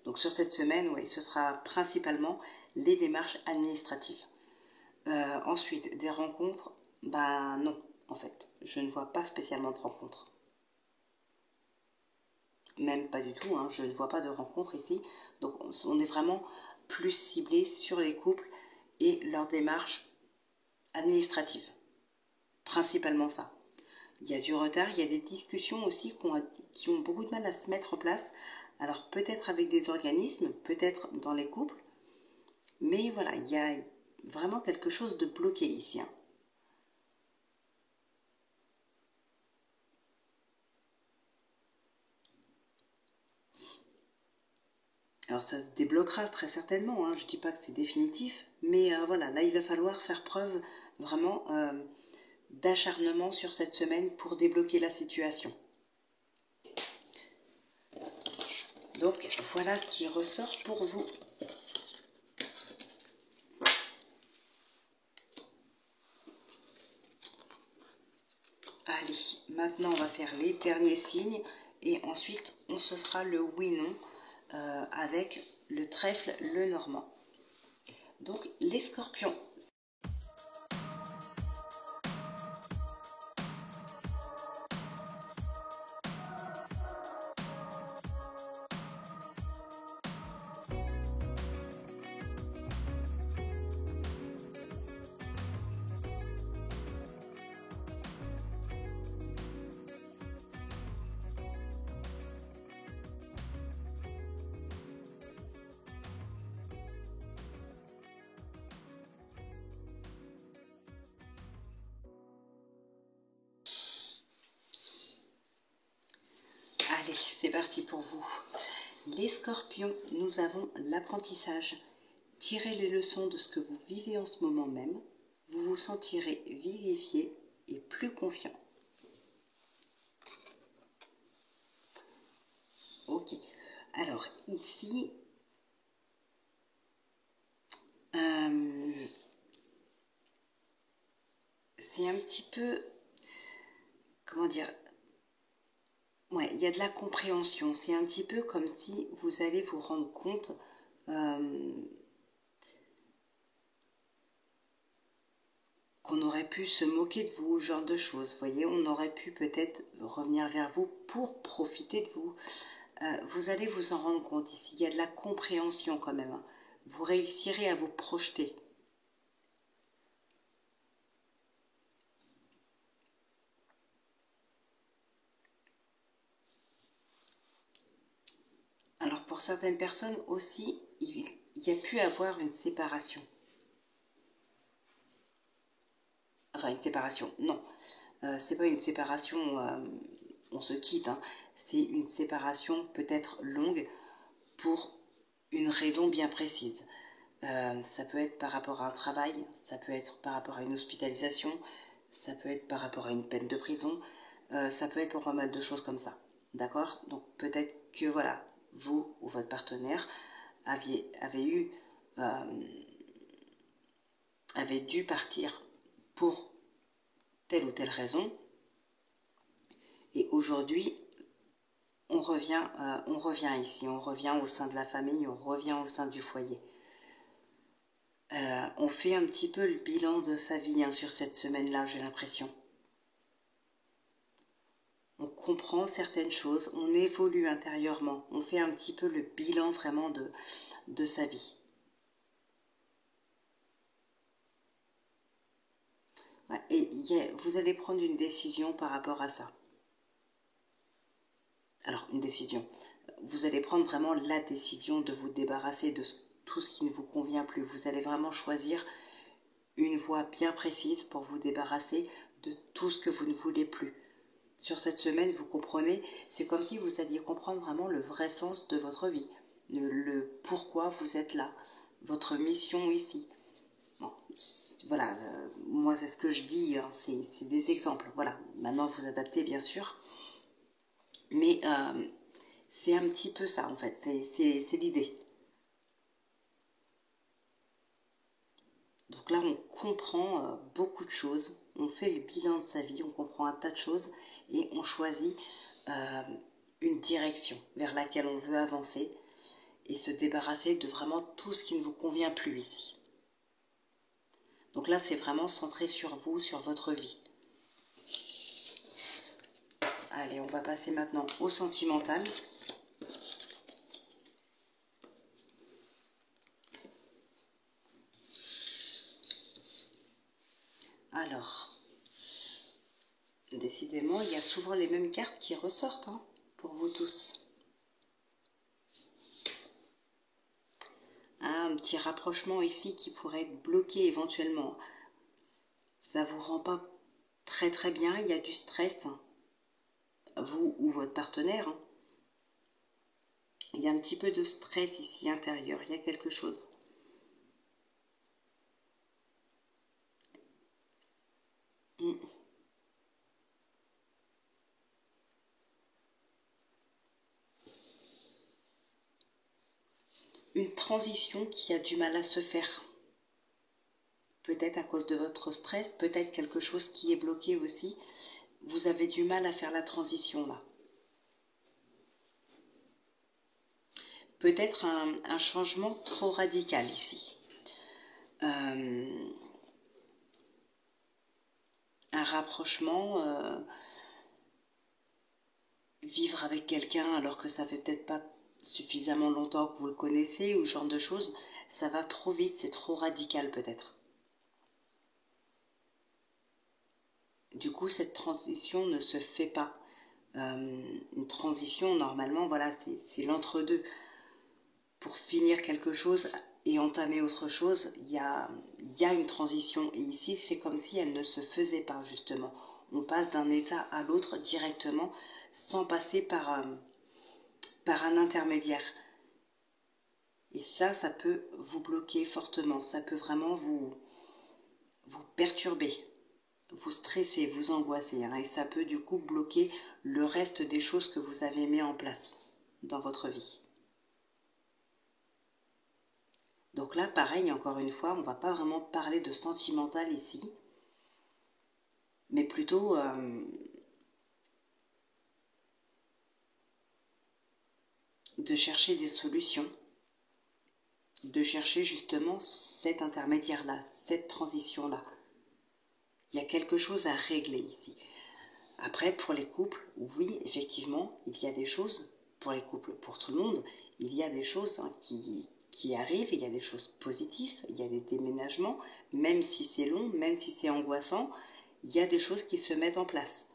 Donc sur cette semaine, oui, ce sera principalement les démarches administratives. Ensuite, des rencontres, bah non, en fait, je ne vois pas spécialement de rencontres. Même pas du tout, hein, je ne vois pas de rencontres ici. Donc on est vraiment plus ciblé sur les couples et leurs démarches administratives. Principalement ça. Il y a du retard, il y a des discussions aussi qui ont beaucoup de mal à se mettre en place. Alors peut-être avec des organismes, peut-être dans les couples. Mais voilà, il y a vraiment quelque chose de bloqué ici. Hein. Alors ça se débloquera très certainement, hein. Je ne dis pas que c'est définitif, mais voilà, là il va falloir faire preuve vraiment d'acharnement sur cette semaine pour débloquer la situation. Donc voilà ce qui ressort pour vous. Allez, maintenant on va faire les derniers signes et ensuite on se fera le oui-non avec le trèfle, le normand. Donc les scorpions. Allez, c'est parti pour vous. Les scorpions, nous avons l'apprentissage. Tirez les leçons de ce que vous vivez en ce moment même. Vous vous sentirez vivifié et plus confiant. Ok. Alors, ici, c'est un petit peu, comment dire, ouais, il y a de la compréhension. C'est un petit peu comme si vous allez vous rendre compte qu'on aurait pu se moquer de vous, ce genre de choses. Vous voyez, on aurait pu peut-être revenir vers vous pour profiter de vous. Vous allez vous en rendre compte ici. Il y a de la compréhension quand même. Vous réussirez à vous projeter. Alors pour certaines personnes aussi, il y a pu avoir une séparation. Enfin une séparation, non. C'est pas une séparation, on se quitte. Hein. C'est une séparation peut-être longue pour une raison bien précise. Ça peut être par rapport à un travail, ça peut être par rapport à une hospitalisation, ça peut être par rapport à une peine de prison, ça peut être pour pas mal de choses comme ça. D'accord? Donc peut-être que voilà, vous ou votre partenaire avait dû partir pour telle ou telle raison. Et aujourd'hui, on revient ici, on revient au sein de la famille, on revient au sein du foyer. On fait un petit peu le bilan de sa vie hein, sur cette semaine-là, j'ai l'impression. On comprend certaines choses, on évolue intérieurement, on fait un petit peu le bilan vraiment de sa vie. Ouais, et vous allez prendre une décision par rapport à ça. Alors, une décision. Vous allez prendre vraiment la décision de vous débarrasser de tout ce qui ne vous convient plus. Vous allez vraiment choisir une voie bien précise pour vous débarrasser de tout ce que vous ne voulez plus. Sur cette semaine, vous comprenez, c'est comme si vous alliez comprendre vraiment le vrai sens de votre vie, le pourquoi vous êtes là, votre mission ici. Bon, voilà, moi c'est ce que je dis, hein, c'est des exemples. Voilà, maintenant vous adaptez bien sûr, mais c'est un petit peu ça en fait, c'est l'idée. Donc là, on comprend beaucoup de choses, on fait le bilan de sa vie, on comprend un tas de choses et on choisit une direction vers laquelle on veut avancer et se débarrasser de vraiment tout ce qui ne vous convient plus ici. Donc là, c'est vraiment centré sur vous, sur votre vie. Allez, on va passer maintenant au sentimental. Alors, décidément, il y a souvent les mêmes cartes qui ressortent hein, pour vous tous. Un petit rapprochement ici qui pourrait être bloqué éventuellement. Ça vous rend pas très très bien, il y a du stress, vous ou votre partenaire. Hein. Il y a un petit peu de stress ici intérieur, il y a quelque chose. Une transition qui a du mal à se faire. Peut-être à cause de votre stress, peut-être quelque chose qui est bloqué aussi. Vous avez du mal à faire la transition là. Peut-être un changement trop radical ici. Un rapprochement, vivre avec quelqu'un alors que ça fait peut-être pas suffisamment longtemps que vous le connaissez ou ce genre de choses, ça va trop vite, c'est trop radical peut-être. Du coup, cette transition ne se fait pas. Une transition, normalement, voilà, c'est l'entre-deux. Pour finir quelque chose et entamer autre chose, il y a une transition. Et ici, c'est comme si elle ne se faisait pas, justement. On passe d'un état à l'autre directement, sans passer par par un intermédiaire. Et ça peut vous bloquer fortement, ça peut vraiment vous perturber, vous stresser, vous angoisser, hein, et ça peut du coup bloquer le reste des choses que vous avez mis en place dans votre vie. Donc là, pareil, encore une fois, on ne va pas vraiment parler de sentimental ici, mais plutôt de chercher des solutions, de chercher justement cet intermédiaire-là, cette transition-là. Il y a quelque chose à régler ici. Après, pour les couples, oui, effectivement, il y a des choses, pour les couples, pour tout le monde, il y a des choses qui arrivent, il y a des choses positives, il y a des déménagements, même si c'est long, même si c'est angoissant, il y a des choses qui se mettent en place.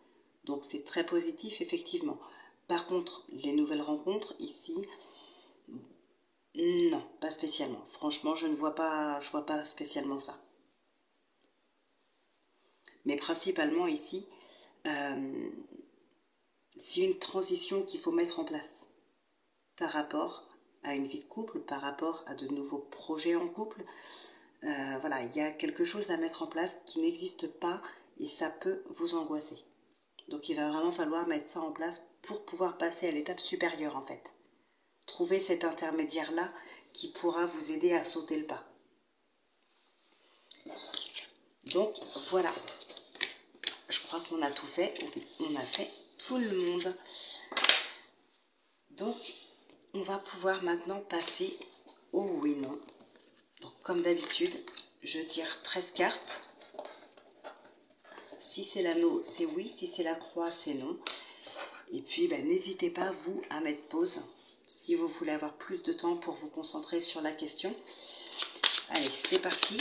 Donc c'est très positif, effectivement. Par contre, les nouvelles rencontres, ici, non, pas spécialement. Franchement, je vois pas spécialement ça. Mais principalement ici, c'est une transition qu'il faut mettre en place par rapport à une vie de couple, par rapport à de nouveaux projets en couple. Voilà, il y a quelque chose à mettre en place qui n'existe pas et ça peut vous angoisser. Donc il va vraiment falloir mettre ça en place pour pouvoir passer à l'étape supérieure en fait. Trouver cet intermédiaire-là qui pourra vous aider à sauter le pas. Donc voilà, je crois qu'on a tout fait, on a fait tout le monde. Donc on va pouvoir maintenant passer au oui-non. Donc comme d'habitude, je tire 13 cartes. Si c'est l'anneau, c'est oui. Si c'est la croix, c'est non. Et puis, n'hésitez pas, vous, à mettre pause si vous voulez avoir plus de temps pour vous concentrer sur la question. Allez, c'est parti.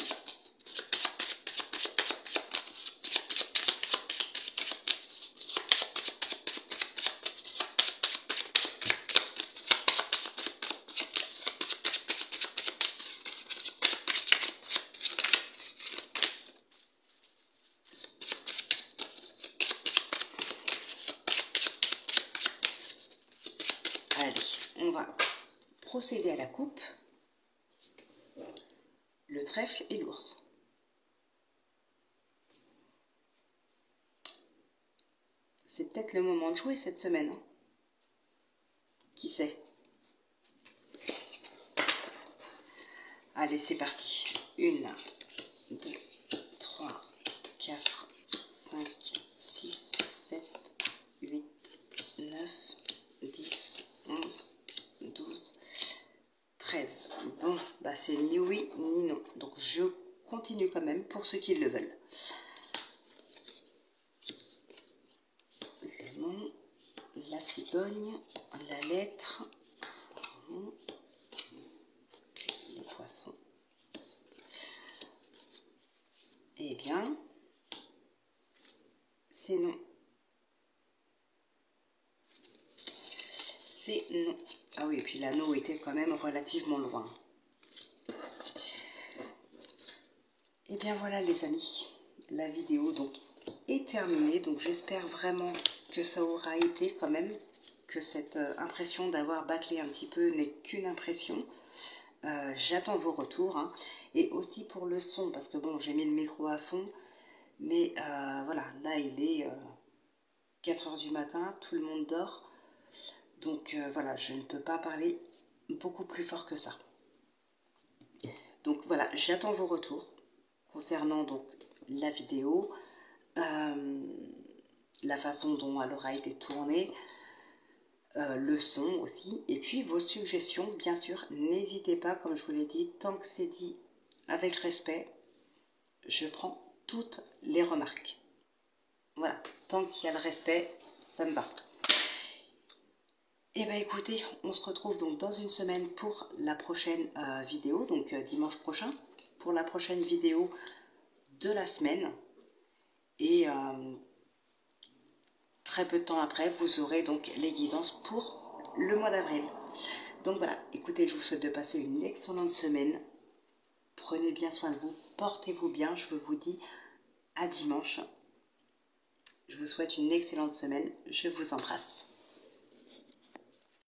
Allez, on va procéder à la coupe. Le trèfle et l'ours. C'est peut-être le moment de jouer cette semaine. Hein. Qui sait? Allez, c'est parti. 1, 2, 3, 4, 5, 6, 7, 8, 9, 10, 11, 12, 13. Bon, c'est ni oui ni non. Donc je continue quand même pour ceux qui le veulent. Le nom, la cigogne, la lettre, les poissons. Eh bien, c'est non. C'est non. Ah oui, et puis l'anneau était quand même relativement loin. Et bien voilà les amis, la vidéo donc est terminée. Donc j'espère vraiment que ça aura été quand même, que cette impression d'avoir bâclé un petit peu n'est qu'une impression. J'attends vos retours. Hein. Et aussi pour le son, parce que bon, j'ai mis le micro à fond. Mais voilà, là il est 4 h du matin, tout le monde dort. Donc voilà, je ne peux pas parler beaucoup plus fort que ça. Donc voilà, j'attends vos retours concernant donc la vidéo, la façon dont elle aura été tournée, le son aussi, et puis vos suggestions, bien sûr. N'hésitez pas, comme je vous l'ai dit, tant que c'est dit avec respect, je prends toutes les remarques. Voilà, tant qu'il y a le respect, ça me va. Et bien écoutez, on se retrouve donc dans une semaine pour la prochaine vidéo, donc dimanche prochain, pour la prochaine vidéo de la semaine. Et très peu de temps après, vous aurez donc les guidances pour le mois d'avril. Donc voilà, écoutez, je vous souhaite de passer une excellente semaine. Prenez bien soin de vous, portez-vous bien, je vous dis à dimanche. Je vous souhaite une excellente semaine, je vous embrasse.